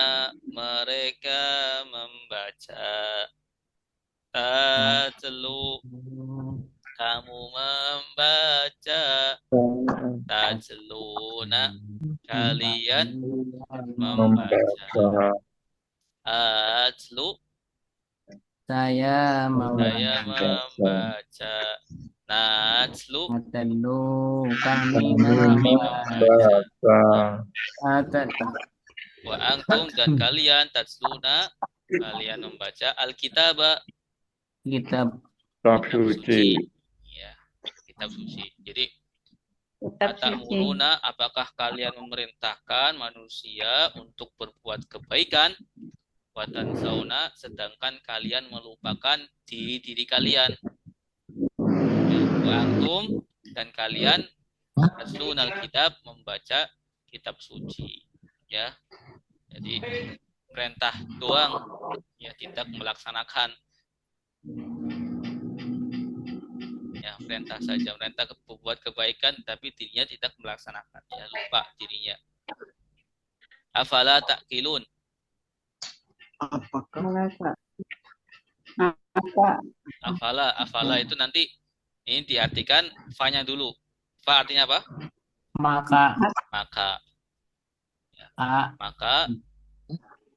mereka membaca. Tatlu, kamu membaca. Tatluna, kalian membaca. Atlu, Saya saya membaca. membaca. Natlu, Atelu. Kami kami membaca. Baca. wa antum, dan kalian tatluna, kalian membaca alkitaba, Kitab. Kitab suci. ya, kitab suci. Jadi atamuruna, apakah kalian memerintahkan manusia untuk berbuat kebaikan? Watan sauna, sedangkan kalian melupakan diri kalian. Ya, wa antum, dan kalian tatlunal kitab, membaca kitab suci. Ya, jadi perintah doang, ya tidak melaksanakan. Ya, perintah saja, perintah berbuat kebaikan, tapi dirinya tidak melaksanakan. Ya, lupa dirinya. Afala ta'qilun. Afala itu nanti ini diartikan fa-nya dulu. Fa artinya apa? Maka Maka. Ya, a maka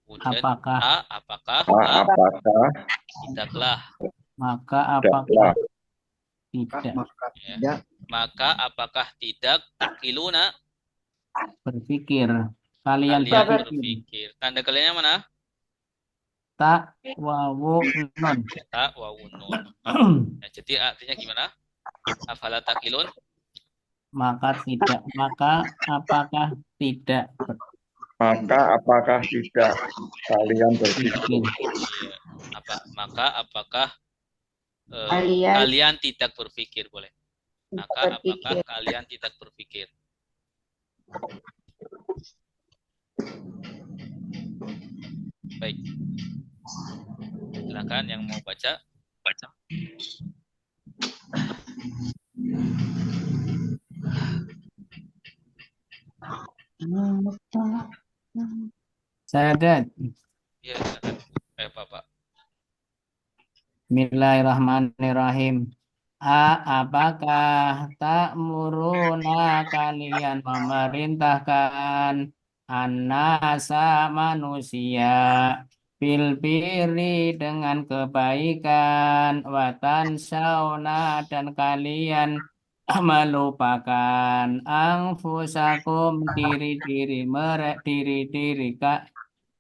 kemudian apakah apakah Apakah tidaklah. maka apakah tidak Ya. Maka apakah tidak takiluna, berpikir kalian berpikir. Tanda kaliannya mana? tak wawu non. Ta wa nun. Ya, jadi artinya gimana? Afala takilun? Maka apakah tidak maka apakah tidak kalian berpikir? berpikir Iya. Apakah Kalian kalian tidak berpikir, boleh? Maka apakah kalian tidak berpikir? Baik. Silakan yang mau baca. Sadat. Ya, silakan. Bapak. Bismillahirrahmanirrahim. Apakah ta'muruna kalian memerintahkan annasa manusia bil birri dengan kebaikan watan sauna dan kalian melupakan anfusakum diri-diri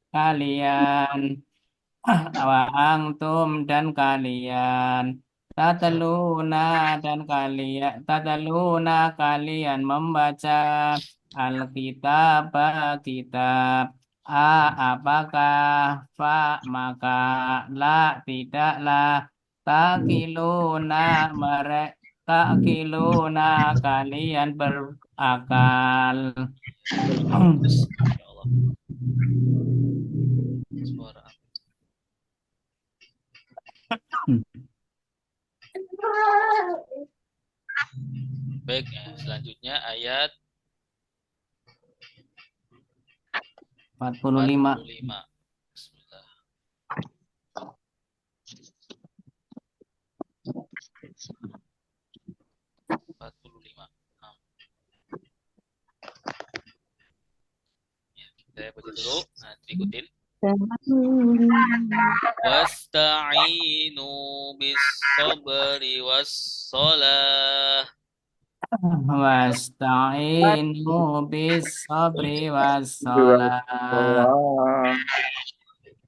kalian wa antum dan kalian tataluna kalian membaca kitab apakah maka la tidaklah takiluna kalian berakal. Ya Allah. Suara. Baik, ya. Selanjutnya ayat 45. Bismillah. Ya, saya baca dulu. Nah, ikutin. Wasta'inu bis-sabri was-salah. Wasta'inu bis-sabri was-salah.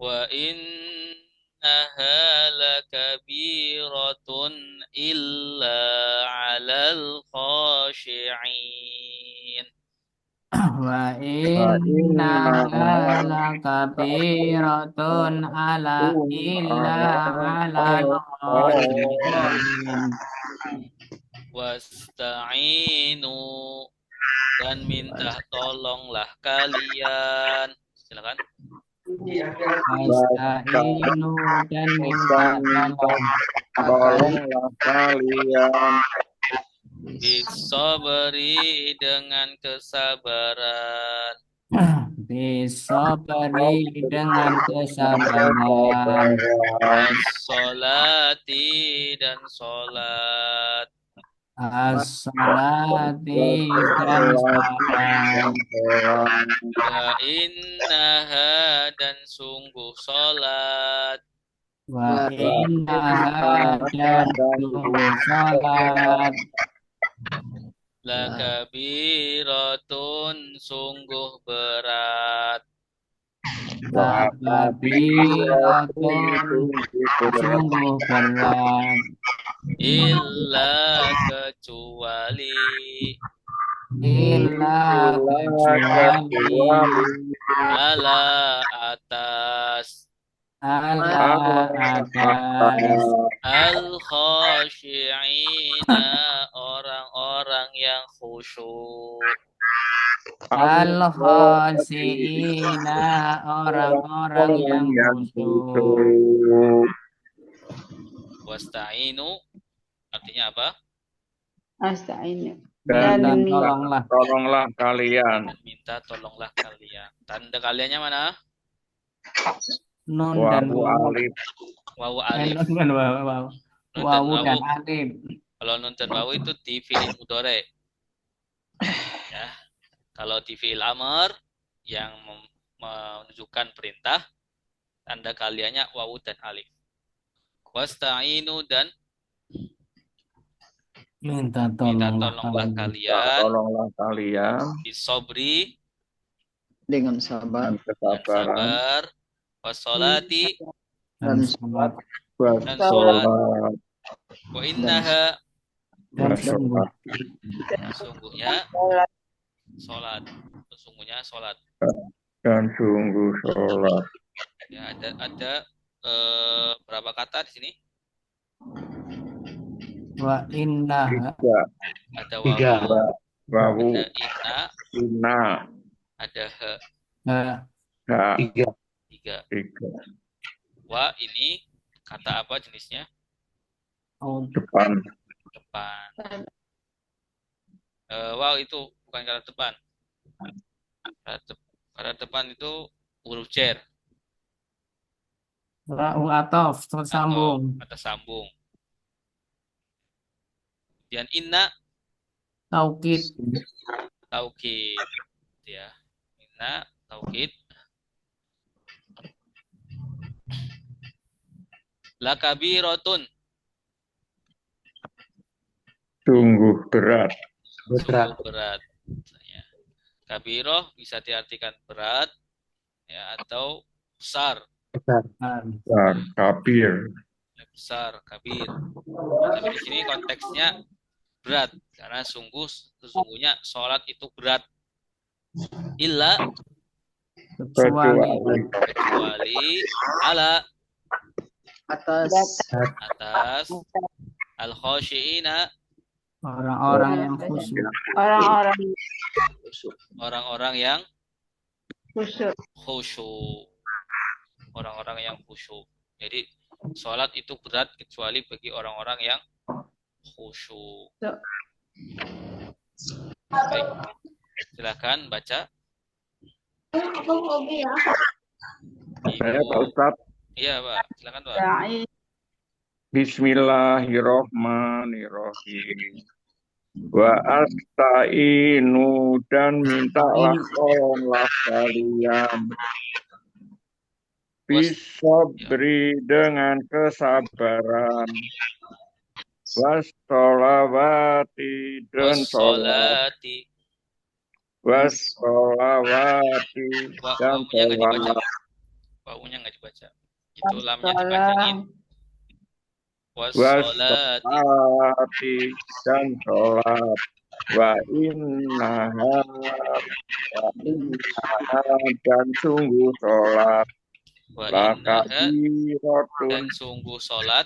Wa innaha lakabiratun illa 'alal khashi'in. Wa inna lakabiratun illa ala khashi'in. Wasta'inu, dan minta tolonglah kalian. Silakan. Wasta'inu dan minta Tolonglah kalian Bisabri, dengan kesabaran. Bisabri, dengan kesabaran. As-salati, dan salat. As-salati, dan salat. Wa innaha, dan sungguh salat. Wa innaha, dan sungguh salat. Lakabiratun, sungguh berat. Lakabiratun, sungguh berat. Illa, kecuali. Illa, kecuali. Ala, atas. ala atas al-khashi'ina orang-orang yang khusyuk. al-khasiina orang-orang yang khusyuk. Wasta'inu artinya apa? Astagfirullah. Dan Dan minta tolonglah kalian. Dan minta tolonglah kalian. Tanda kaliannya mana? Nun dan Wawu wawu. alif. Wawu alif. Nun dan wawu. Nun dan Wawu dan wawu. alif. Kalau nun dan wawu itu di fi'il mudhari. Ya. Kalau di fi'il amr yang menunjukkan perintah, tanda kaliannya wawu dan alif. Wasta'inu dan Minta minta tolonglah tolonglah kalian. kalian Tolonglah kalian bisobri dengan sabar dan dan kesabaran sabar, wassolati Dan dan sholat dan sholat, bersolat wa innaha dan sungguh. sesungguhnya sholat, sesungguhnya sholat. dan sungguh sholat. Ya, ada berapa kata di sini? Wa inna Tiga. Ada Tiga. wawu, Wawu, ada inna, inna, ada he, ha, Tiga. tiga. tiga. Wa ini kata apa jenisnya? Depan. Depan. Wa itu bukan kata depan. Kata depan itu huruf jar ra'u atof atau tersambung. kata sambung. Kemudian inna Taukid. taukid, ya. Inna taukid. Lakabiratun Sungguh berat. Berat. sungguh berat. Ya. Kabiroh bisa diartikan berat, ya, atau besar, Besar. Besar, kabir. ya, besar, kabir. Tapi di sini konteksnya berat karena sesungguhnya sholat itu berat. Illa kecuali ala atas atas al-khashi'ina Orang-orang yang khusyuk. orang-orang yang khusyuk. khusyuk. Orang-orang yang khusyuk. Jadi sholat itu berat kecuali bagi orang-orang yang khusyuk. Baik. Silakan baca. Saya Pak Ustadz. Iya, Pak. Silakan, Pak. Bismillahirrohmanirrohim. Wa asta'inu dan mintalah tolonglah kalian. Bisobri dengan kesabaran. Wassolawati dan sholat. Wassolati. Wassolawati dan Wawunya nggak dibaca. sholat. Wawunya nggak dibaca. Itu lamnya dipanjangin. Wassolati. Wassolati dan sholat. Wa innaha dan sungguh sholat. Wa innaha Lakabiratun dan sungguh sholat.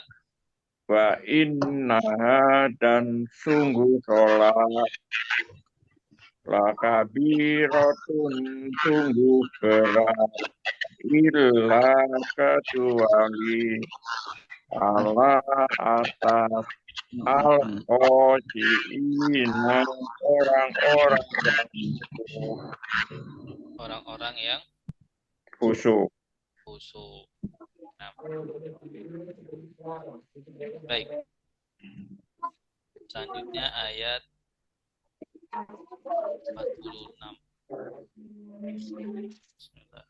wa innaha dan sungguh sholat. Lakabiratun sungguh berat. Illa kecuali ala atas al-khashi'ina Orang-orang yang khusyuk. khusyuk. Nah. Baik. Selanjutnya ayat 46. Bismillah.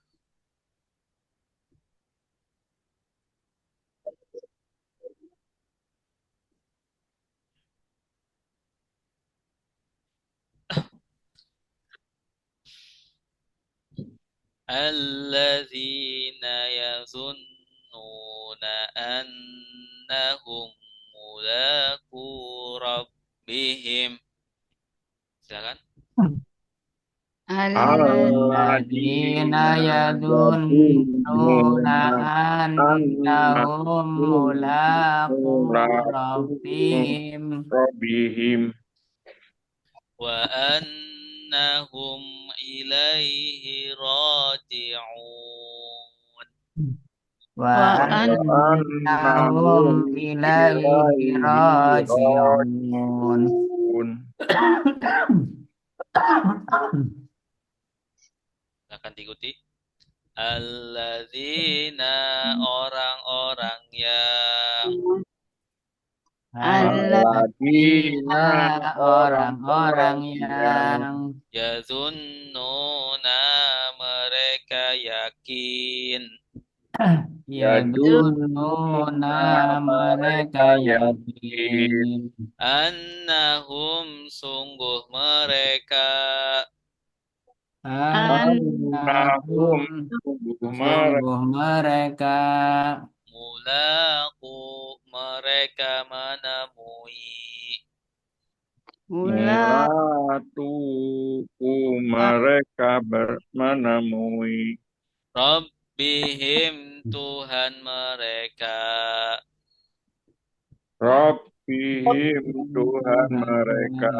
Alladzina yazunnuna annahum mulaqu rabbihim. Silakan. alladzina yadunnuna annahum mulaqu rabbihim Rabbihim wa annahum ilaihi raji'un. wa Wa annahum ilaihi raji'un. Akan diikuti. Alladzina orang-orang yang Alladzina orang-orang yang yazunnuna mereka yakin yadunnuna mereka yakin annahum sungguh mereka annahum sungguh mereka mulaqu mereka menemui mereka menemui Rabbihim Tuhan mereka Rabbihim Tuhan mereka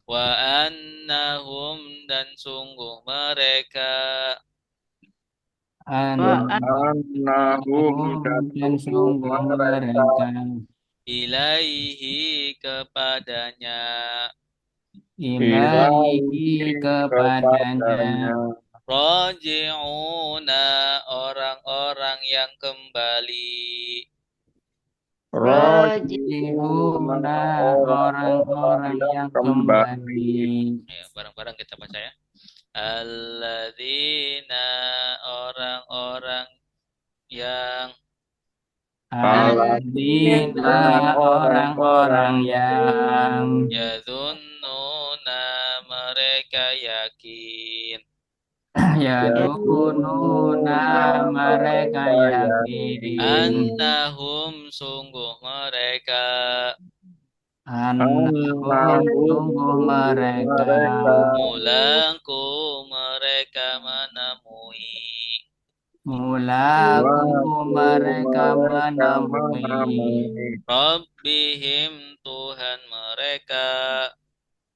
wa annahum dan sungguh mereka annahum dan sungguh mereka ilaihi kepadanya ilaihi kepadanya raji'una orang-orang yang kembali raji'una orang-orang yang kembali. ya, bareng-bareng kita baca ya. Alladzina orang-orang yang Alladzina orang-orang yang yazunnuna mereka yakin yadunnuna mereka yakin annahum sungguh mereka annahum sungguh mereka mulaqu mereka menemui mulaqu mereka menemui Rabbihim Tuhan mereka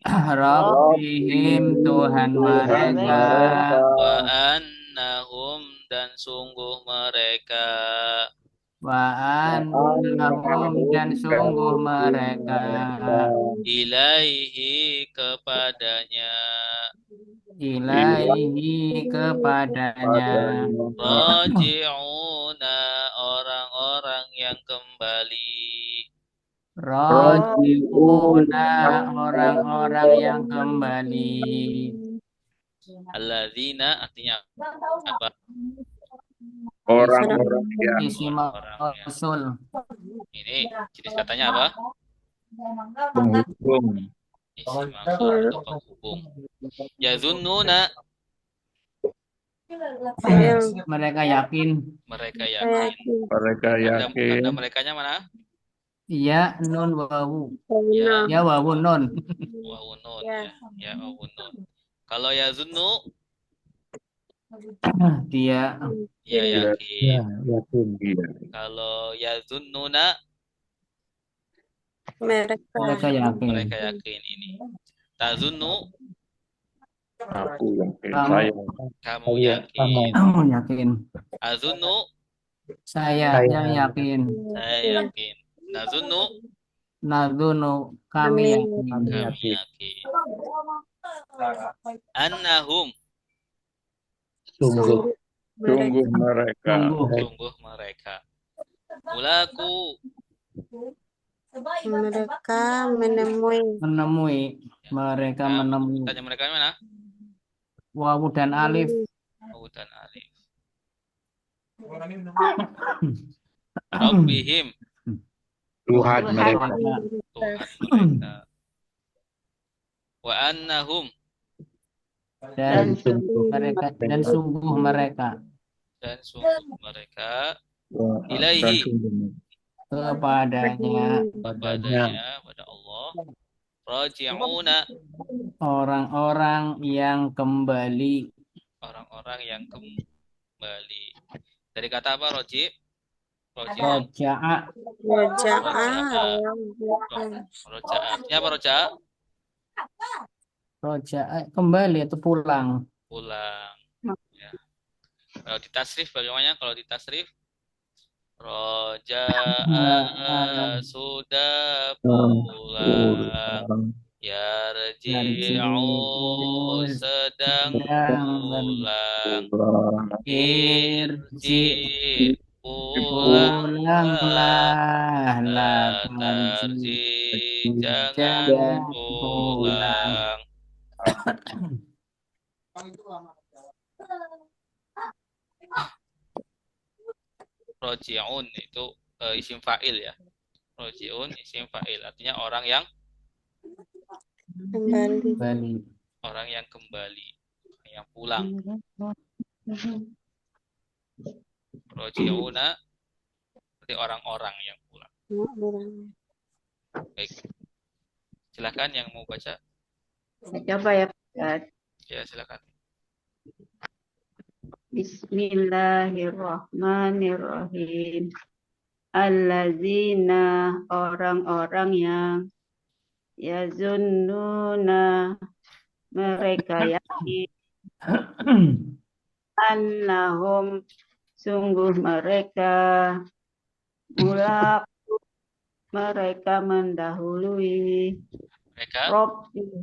Rabbihim Tuhan mereka wa annahum dan sungguh mereka wa annahum dan sungguh mereka ilaihi kepadanya ilaihi kepadanya raji'una orang-orang yang kembali raji'una orang-orang yang kembali alladzina artinya apa? orang-orang yang isim mausul Ini jenis katanya apa? menghukum Isim mausul atau penghubung. Yazunnuna mereka yakin mereka yakin. mereka yakin Ada merekanya mana? ya nun wawu Ya, ya wawu nun wawu nun ya. Ya wawu nun. Kalau yazunnu dia ya yakin. yakin. iya Kalau yazunnuna mereka yakin mereka yakin ini. Tazunnu aku yakin Kamu- saya kamu Iya, yakin. kamu yakin Azunnu saya yakin saya yakin. Nazunnu nadunu kami yakin kami yakin. Annahum Sungguh sungguh mereka sungguh sungguh mereka. Mulaku Mereka menemui mereka Nah, menemui tanya mereka mana? wawu dan alif Wawu dan alif. Rabbihim Tuhan mereka Tuhan mereka. Wa annahum dan sungguh mereka dan sungguh mereka dan sungguh mereka dan ilaihi sungguh kepadanya padanya pada Allah raji'una orang-orang yang kembali. Orang-orang yang kembali. Dari kata apa, Roji? Roji. Roja'a. Roja'a. Roja'a. Artinya apa Roja'a? Roja'a kembali atau pulang. Pulang. Ya. Kalau ditasrif bagaimana? Kalau ditasrif Roja'a sudah pulang. Yarji'u sedang pulang. Irji pulanglah. La tarji jangan pulang. Roji'un itu isim fa'il ya. Roji'un isim fa'il artinya orang yang Kembali. orang yang kembali, yang pulang. Roji'una berarti orang-orang yang pulang. Baik. Silakan yang mau baca. Coba ya, Ustaz. Ya, silakan. Bismillahirrahmanirrahim. Allazina, orang-orang yang yazunnuna, mereka yakin, annahum, sungguh mereka, mulaku, mereka mendahului, Mereka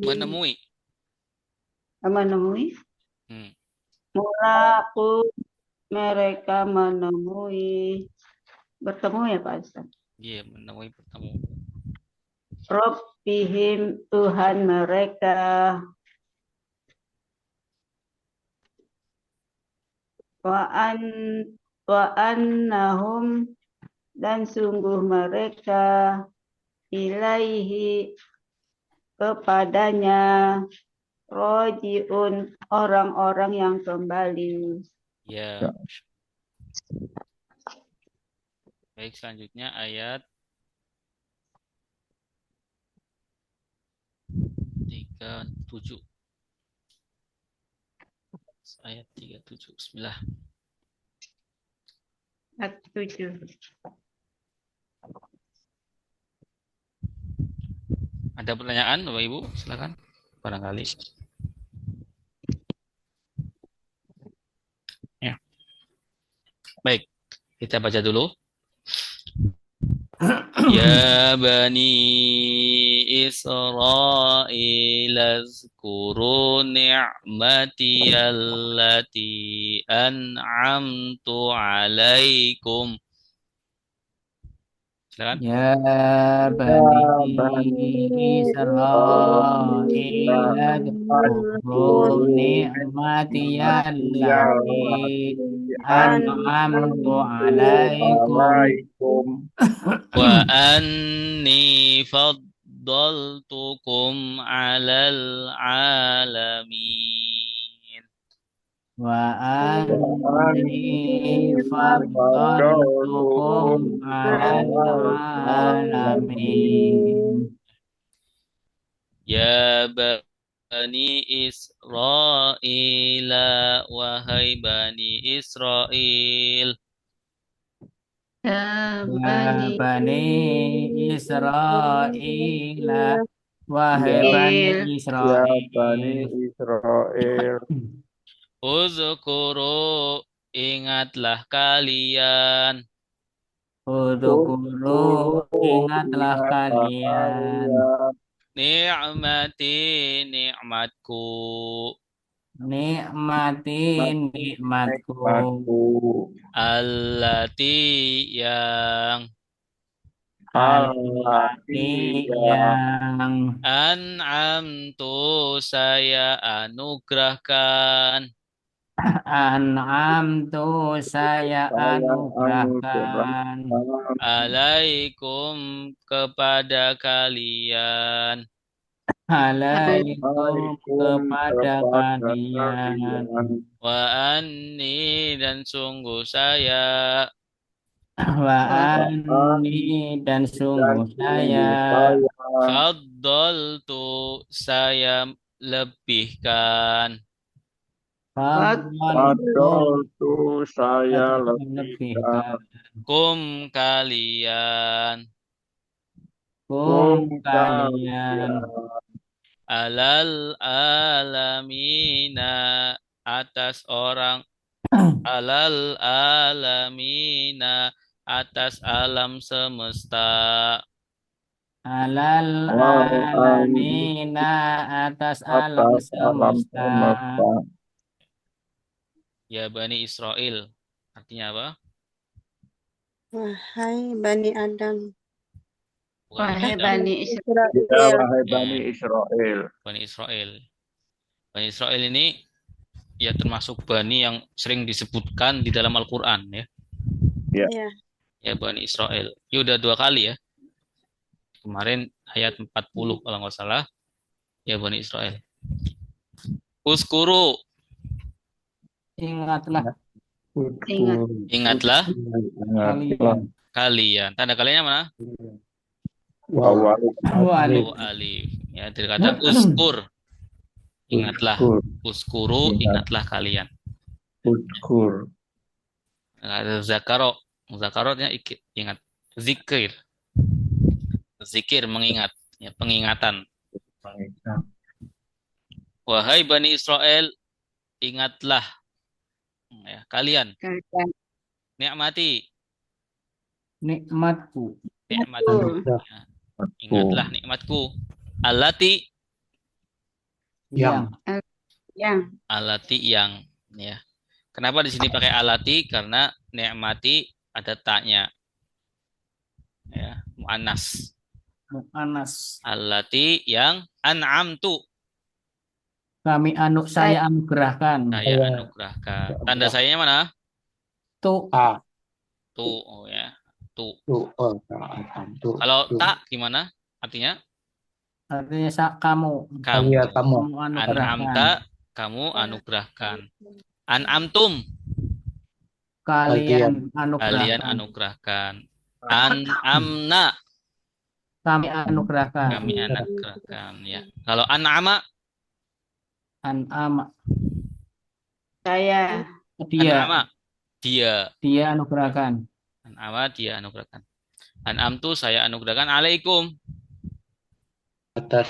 menemui. Mulaku, mereka menemui, bertemu ya Pak Ustaz. Iya, menemui bertemu. Rabbihim, Tuhan mereka. Wa annahum, dan sungguh mereka, ilaihi, kepadanya, rojiun, orang-orang yang kembali. Ya. Baik, selanjutnya ayat 37. Ayat 37. Bismillah. Ayat 7. Ada pertanyaan, Bapak Ibu? Silakan. Barangkali. Ya. Baik, kita baca dulu. Ya Bani Israil azkuru ni'mati allati an'amtu alaikum. Silakan. Ya Bani Israil adkuru ni'mati allati an'amtu alaikum wa anni faddaltukum 'alal 'alamin. Wa anni faddaltukum 'alal 'alamin. Ya Bani Israil, wahai Bani Israil. Ya Bani Israil, wahai Bani Israil. Uzkuru, ingatlah kalian. Uzkuru, ingatlah kalian. Ni'mati, nikmatku. Nikmati, nikmatku. Allati, yang. Allati, yang. An'amtu, saya anugerahkan. An'amtu, saya anugerahkan. Alaikum, kepada kalian. Alaikum, kepada kalian. Wa anni, dan sungguh saya. Wa anni, dan sungguh saya. Faddaltu, saya lebihkan. Fadoltu saya lebihkan. lebihkan. Kalian. Kalian Alal alamina atas orang alal alamina atas alam semesta. alal Alam alamina atas alam atas alam semesta. semesta. Ya Bani Israel. Artinya apa? Wahai Bani Adam. Bukan Wahai Adam. Bani Israel. Ya Israel. wahai Bani Israel. Bani Israel. Bani Israel ini ya termasuk Bani yang sering disebutkan di dalam Al-Quran ya. Ya. Ya Bani Israel. Ini udah 2 kali ya. Kemarin ayat 40 kalau nggak salah. Ya Bani Israel. Uskuru. Ingatlah Ingat. Ingatlah kalian. kalian. Tanda kaliannya mana? Awal Alif. Oh, alif. Ya, dari kata uskur. Ingatlah. Uskuru, ingatlah kalian. Uskur. Ada zakaro. Zakarotnya ingat. Zikir. Zikir mengingat. Ya, pengingatan. Wahai Bani Israel, ingatlah. Ya, kalian. Kalian. Nikmati. Nikmatku. Nikmatku. Ya, ingatlah nikmatku. Alati. Yang. Yang. Ya. Kenapa di sini pakai alati? Karena nikmati ada taknya. Ya, muannas. Mu'anas. Alati yang an'amtu. Saya anugerahkan. Saya anugerahkan. Tanda sayanya mana? Tu. Tu. Oh ya. Tu. Kalau tak gimana? Artinya? Artinya kamu. Kamu. Anugerahkan. An'amta. Kamu anugerahkan. An'amtum. Kalian Kalian anugerahkan. anugerahkan. An'amna. Kami anugerahkan. Kami anugerahkan. Ya. Kalau an'ama. An'ama. Saya. An'ama. Dia anugerahkan. An'ama dia anugerahkan. An'amtu saya anugerahkan alaikum. Atas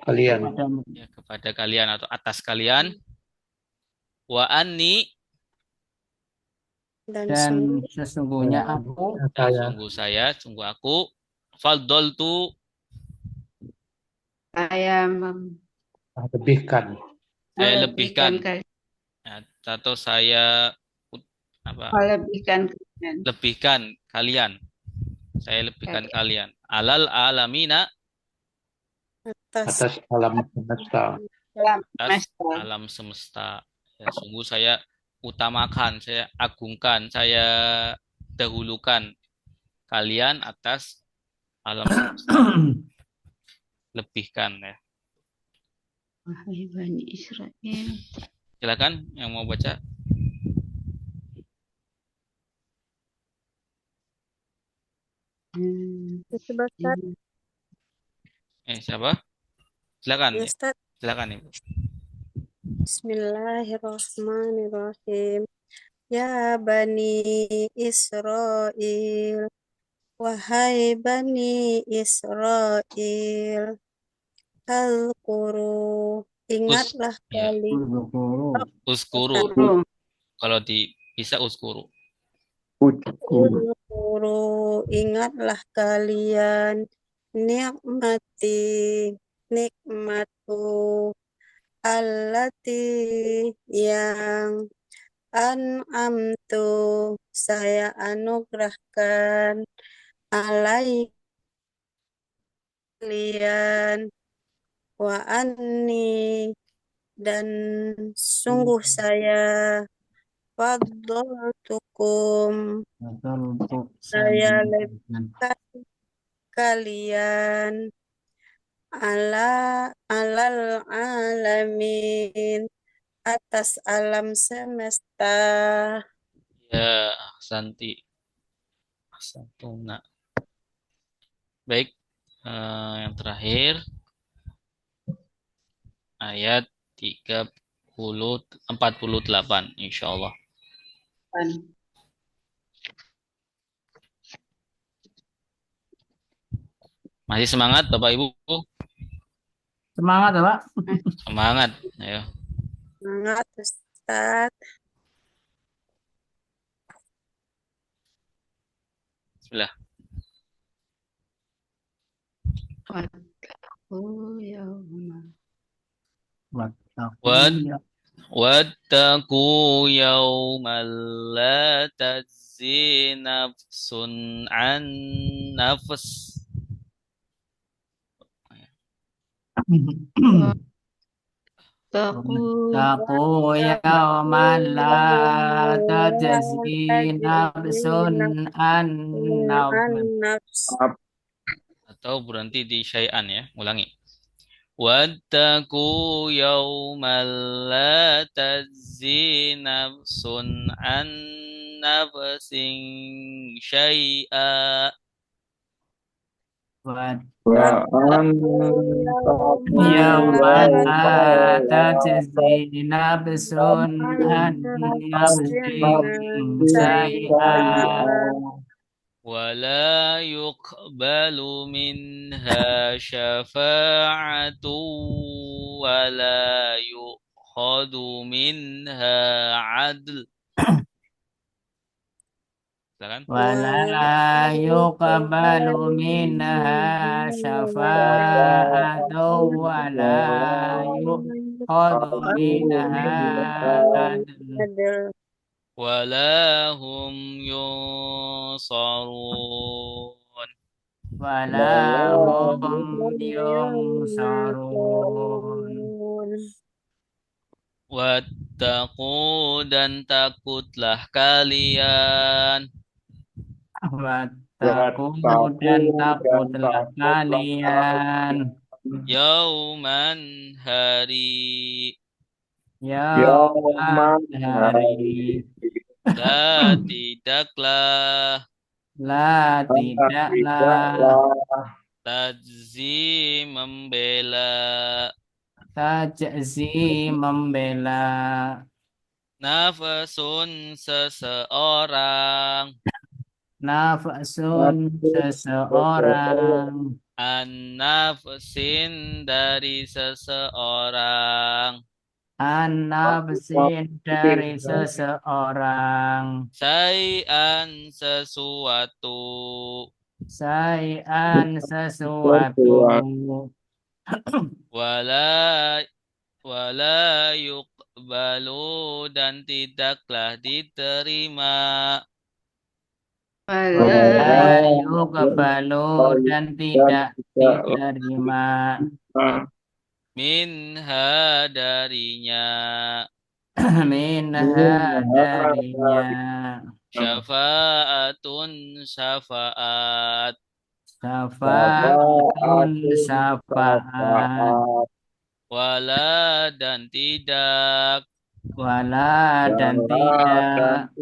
kalian. Ya, kepada kalian atau atas kalian. Wa anni. Dan sesungguhnya aku. Sungguh aku. Faddoltu. Saya Lebihkan. Saya lebihkan. kalian. Ya, atau saya Lebihkan kalian. lebihkan kalian. Saya lebihkan kalian. Alal alamina. Atas alam semesta. Atas alam semesta. Ya, sungguh saya utamakan, saya agungkan, saya dahulukan kalian atas alam semesta. Lebihkan ya. Wahai Bani Israel. Silakan yang mau baca. Siapa? Silakan. Ya, Ustaz. Silakan Ibu. Bismillahirrahmanirrahim. Ya Bani Israel. Wahai Bani Israel. Al-Quru. Ingatlah kalian. Uskuru. Kalau bisa uskuru. Uskuru. Ingatlah kalian. Nikmatku. Allati yang an'amtu saya anugerahkan kalian wa anni dan sungguh saya faddaltukum saya lebihkan kalian alal alamin atas alam semesta. Ya, Santi. Santuna. Baik, yang terakhir ayat 48 insyaallah. Masih semangat Bapak Ibu? Semangat ya, Pak. Semangat, ayo. Semangat Ustaz. Bismillah. Wattaqu yawma. Wattaqu yawman la tajzi nafsun an nafs. Taqu yawman la tajzi nafsun an nafs. Atau berhenti di syai'an ya, ulangi. Wattaqu yawman la tajzi nafsun an nafsin syai'a. Yawman la tajzi nafsun an nafsin syai'a. ولا يقبل منها شفاعة ولا يؤخذ منها عدل. ولا يقبل منها شفاعة ولا يؤخذ منها عدل ولا هم ينصرون. ولا هم ينصرون. Wattaqu dan takutlah kalian. Wattaqu dan takutlah kalian. Yauman hari. Yauman hari. La tidaklah. La tidaklah. Tajzi membela. Tajzi membela. Nafsun seseorang. Nafsun seseorang. An-nafsin dari seseorang. An-nafsin dari seseorang. Syai'an sesuatu. Syai'an sesuatu. Wala yuqbalu dan tidaklah diterima. Wala yuqbalu dan tidak diterima. Minha darinya. Minha darinya. Syafa'atun syafa'at. Syafa'atun syafa'at. Wala dan tidak. Wala dan tidak.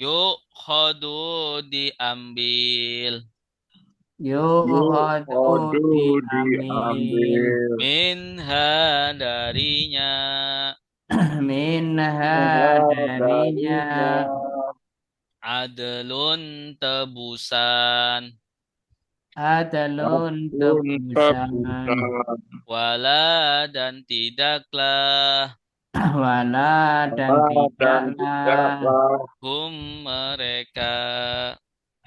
Yukhadu diambil. Yukhadu diambil. Minha darinya. Minha darinya. Adlun tebusan. Adlun tebusan. Wala dan tidaklah. Wala dan tidaklah. Hum mereka.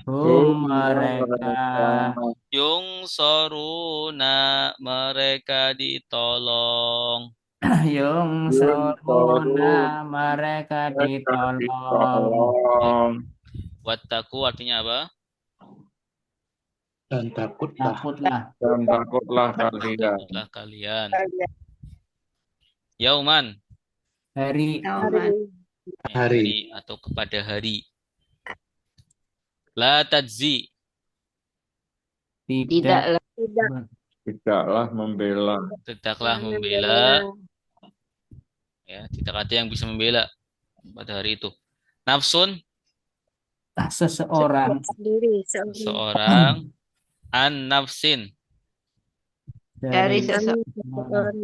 Hum mereka. Yung soruna mereka ditolong. Yung soruna mereka ditolong. Wattaku artinya apa? Dan takutlah. Dan takutlah kalian. Takutlah kalian. Yauman. Hari. Hari atau kepada hari. La tajzi. Tidaklah membela. Tidaklah membela. Ya, tidak ada yang bisa membela pada hari itu. Nafsun. Seseorang. Seseorang. An nafsin. Dari seseorang.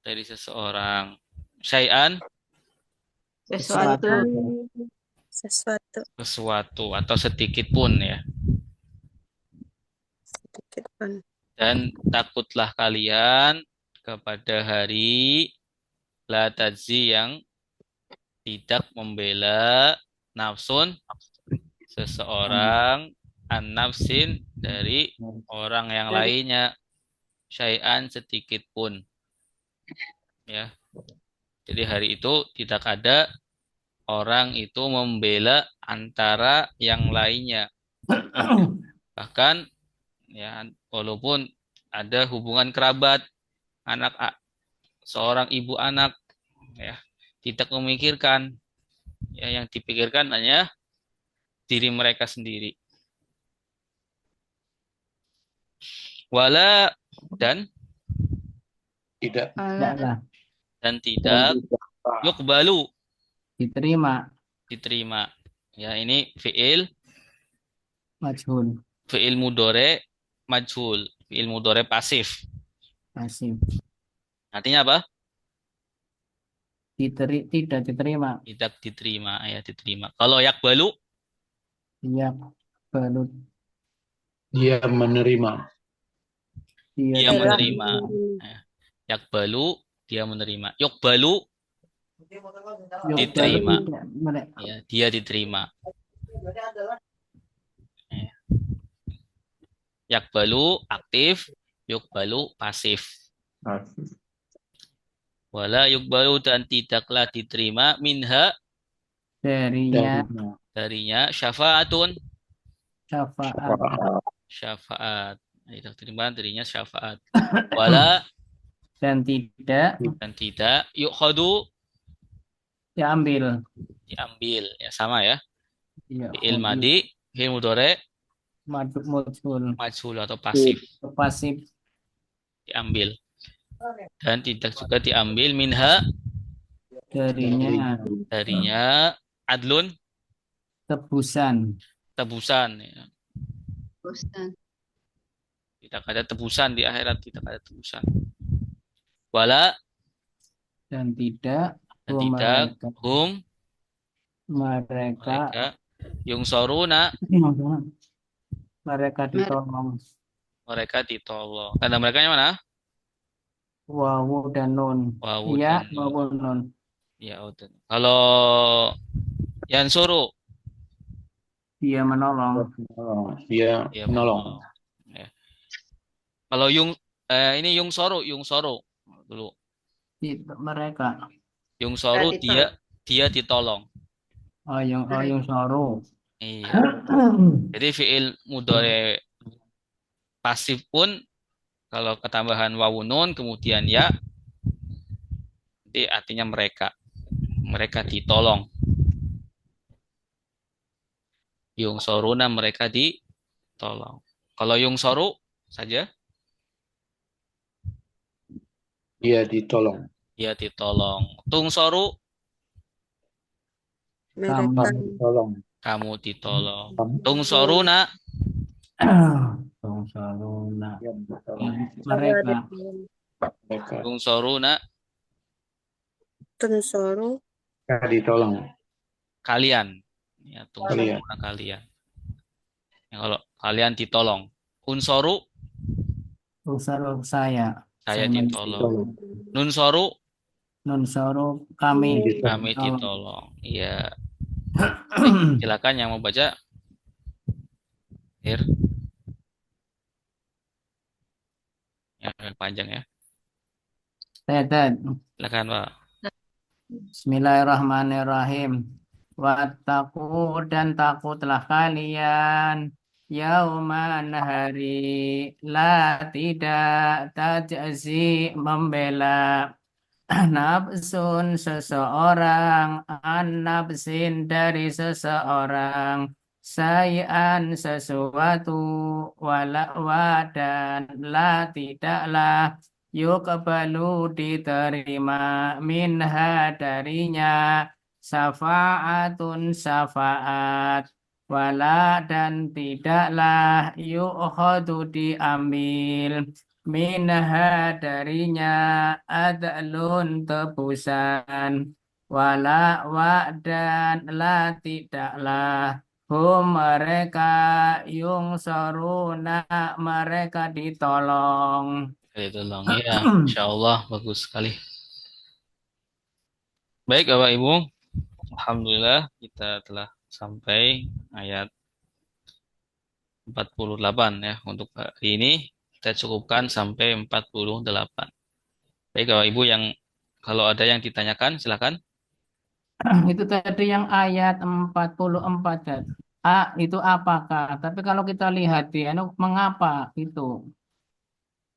dari seseorang. Syai'an Sesuatu. Sesuatu sesuatu atau sedikit pun ya. sedikit pun. Dan takutlah kalian kepada hari la tajzi yang tidak membela nafsun seseorang an nafsin dari orang yang lainnya syai'an sedikit pun ya. Jadi hari itu tidak ada orang itu membela antara yang lainnya. Bahkan ya walaupun ada hubungan kerabat anak seorang ibu anak ya tidak memikirkan ya, yang dipikirkan hanya diri mereka sendiri. Wala dan Tidak. Tidaklah tidak yukbalu diterima. Ya ini fiil Majhul. mudhore majhul, fiil mudhore pasif. Pasif. Artinya apa? Tidak diterima. Tidak diterima ya, diterima. Kalau yakbalu Iya. Balut. Dia menerima. dia menerima. Ya. Yakbalu dia menerima. Yukbalu diterima. Ya, dia diterima. Ya. Yakbalu aktif, yukbalu pasif. Wala yukbalu dan tidaklah diterima minha darinya syafaatun syafaat. Tidak diterima darinya syafaat. Wala dan tidak yukhadu diambil. Ya sama ya. Iya. Fi'il madi, fi'il mudhari majhul atau pasif. Pasif Diambil. Dan tidak juga diambil minha darinya adlun tebusan. Ya. Bosan. Tidak ada tebusan di akhirat, tidak ada tebusan. Wala Dan tidak mereka yungsoruna mereka ditolong. Tanda mereka yang mana? Wawu dan nun. Iya, wawu nun. Ya, kalau yansuru Dia menolong. Dia menolong. Ya. Kalau ini yungsoru dulu. Mereka. Yungsoru dia ditolong. Yung soru. Iya. Jadi fiil mudhari pasif pun kalau ketambahan wawu nun kemudian ya, jadi artinya mereka ditolong. Yungsoruna mereka ditolong. Kalau yungsoru saja Dia ditolong. Tungsoru Mereka kamu ditolong. Tungsoruna mereka. Tungsoruna tunsoru Ditolong. kalian. Ya, tungsoruna kalian. Ya, kalau kalian ditolong. Unsoru Saya ditolong. Nunsoru kami ditolong. Iya. Silakan yang mau baca. Ya, panjang ya. Silakan, Pak. Bismillahirrahmanirrahim. Wattaqu dan takutlah kalian yauman hari la tidak tajzi membela nafsun seseorang an nafsin dari seseorang sayan sesuatu wala dan la tidaklah yuqbalu diterima minha darinya syafa'atun syafaat wala dan tidaklah yu'khadu diambil minha darinya adlun tebusan wala wa dan la tidaklah hum mereka yung soruna mereka ditolong. Ditolong. Iya, Insya Allah bagus sekali. Baik Bapak Ibu, Alhamdulillah kita telah sampai ayat 48 ya. Untuk hari ini kita cukupkan sampai 48. Baik Bapak Ibu, yang kalau ada yang ditanyakan silakan. Itu tadi yang ayat 44 kan. Itu apakah? Tapi kalau kita lihat di mengapa itu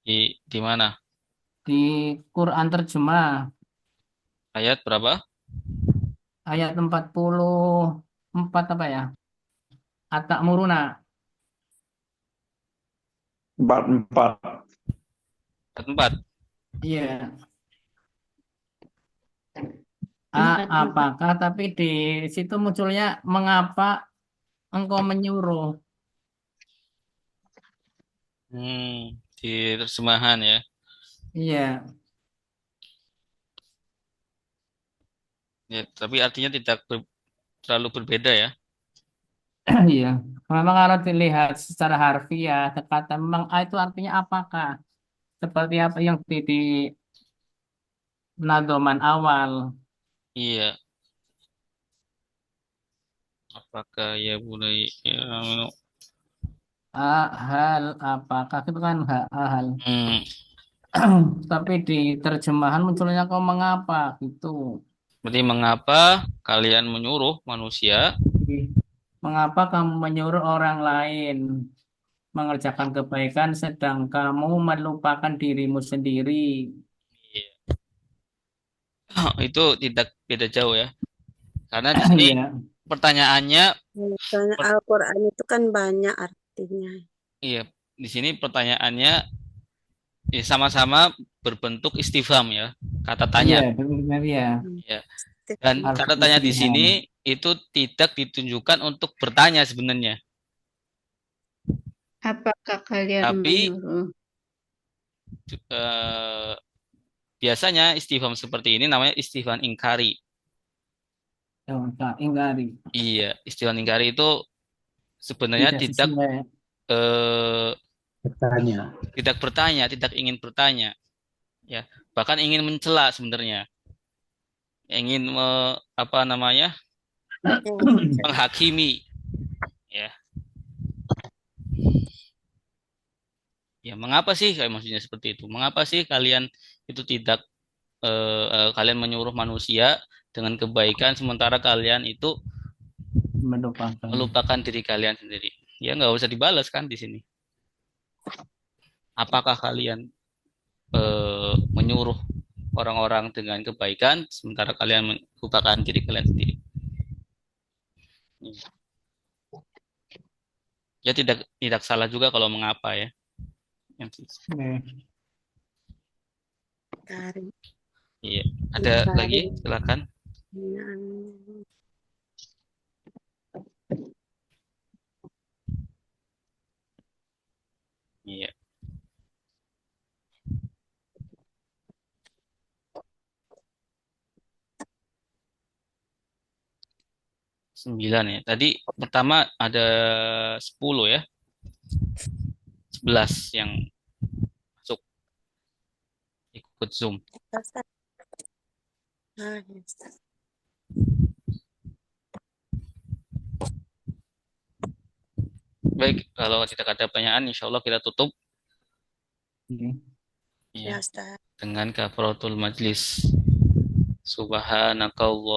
Di mana? di Quran terjemah Ayat berapa? ayat 44 apa ya? Atak muruna. 44. Ayat 4. Iya. Empat. Apakah? Tapi di situ munculnya mengapa engkau menyuruh? Di terjemahan ya. Iya. Ya, tapi artinya tidak terlalu berbeda ya. Iya. Memang kalau dilihat secara harfiah, kata memang itu artinya apakah? Seperti apa yang di nadoman awal. Iya. Apakah ya bunai ya, Hal apakah itu kan hal. Tapi di terjemahan munculnya kau mengapa gitu. Berarti mengapa kalian menyuruh manusia? Mengapa kamu menyuruh orang lain mengerjakan kebaikan sedang kamu melupakan dirimu sendiri? Itu tidak beda jauh ya. Karena di sini Iya. pertanyaannya, Soalnya Al-Quran itu kan banyak artinya. iya, di sini pertanyaannya ya, sama-sama berbentuk istifham ya, kata tanya. Iya, benar ya. Ya. Dan Harus kata tanya di istifham. sini itu tidak ditunjukkan untuk bertanya sebenarnya. Apakah kalian Tapi menyuruh? biasanya istifham seperti ini namanya istifham ingkari. Ingkari. Iya, istifham ingkari itu sebenarnya tidak bertanya, tidak ingin bertanya, ya, bahkan ingin mencela sebenarnya, ingin menghakimi, ya. Ya, mengapa sih kayak maksudnya seperti itu? Mengapa sih kalian itu tidak kalian menyuruh manusia dengan kebaikan sementara kalian itu melupakan diri kalian sendiri? Ya nggak usah dibalas kan di sini. Apakah kalian menyuruh orang-orang dengan kebaikan sementara kalian melupakan diri kalian sendiri? Ya tidak salah juga kalau mengapa ya. Iya, ada lagi silakan. Iya. Sembilan ya. Tadi pertama ada 10 ya. 11 yang masuk ikut Zoom. Baik, kalau tidak ada pertanyaan, insya Allah kita tutup. Ya, dengan kafaratul majlis. Subhanakallah.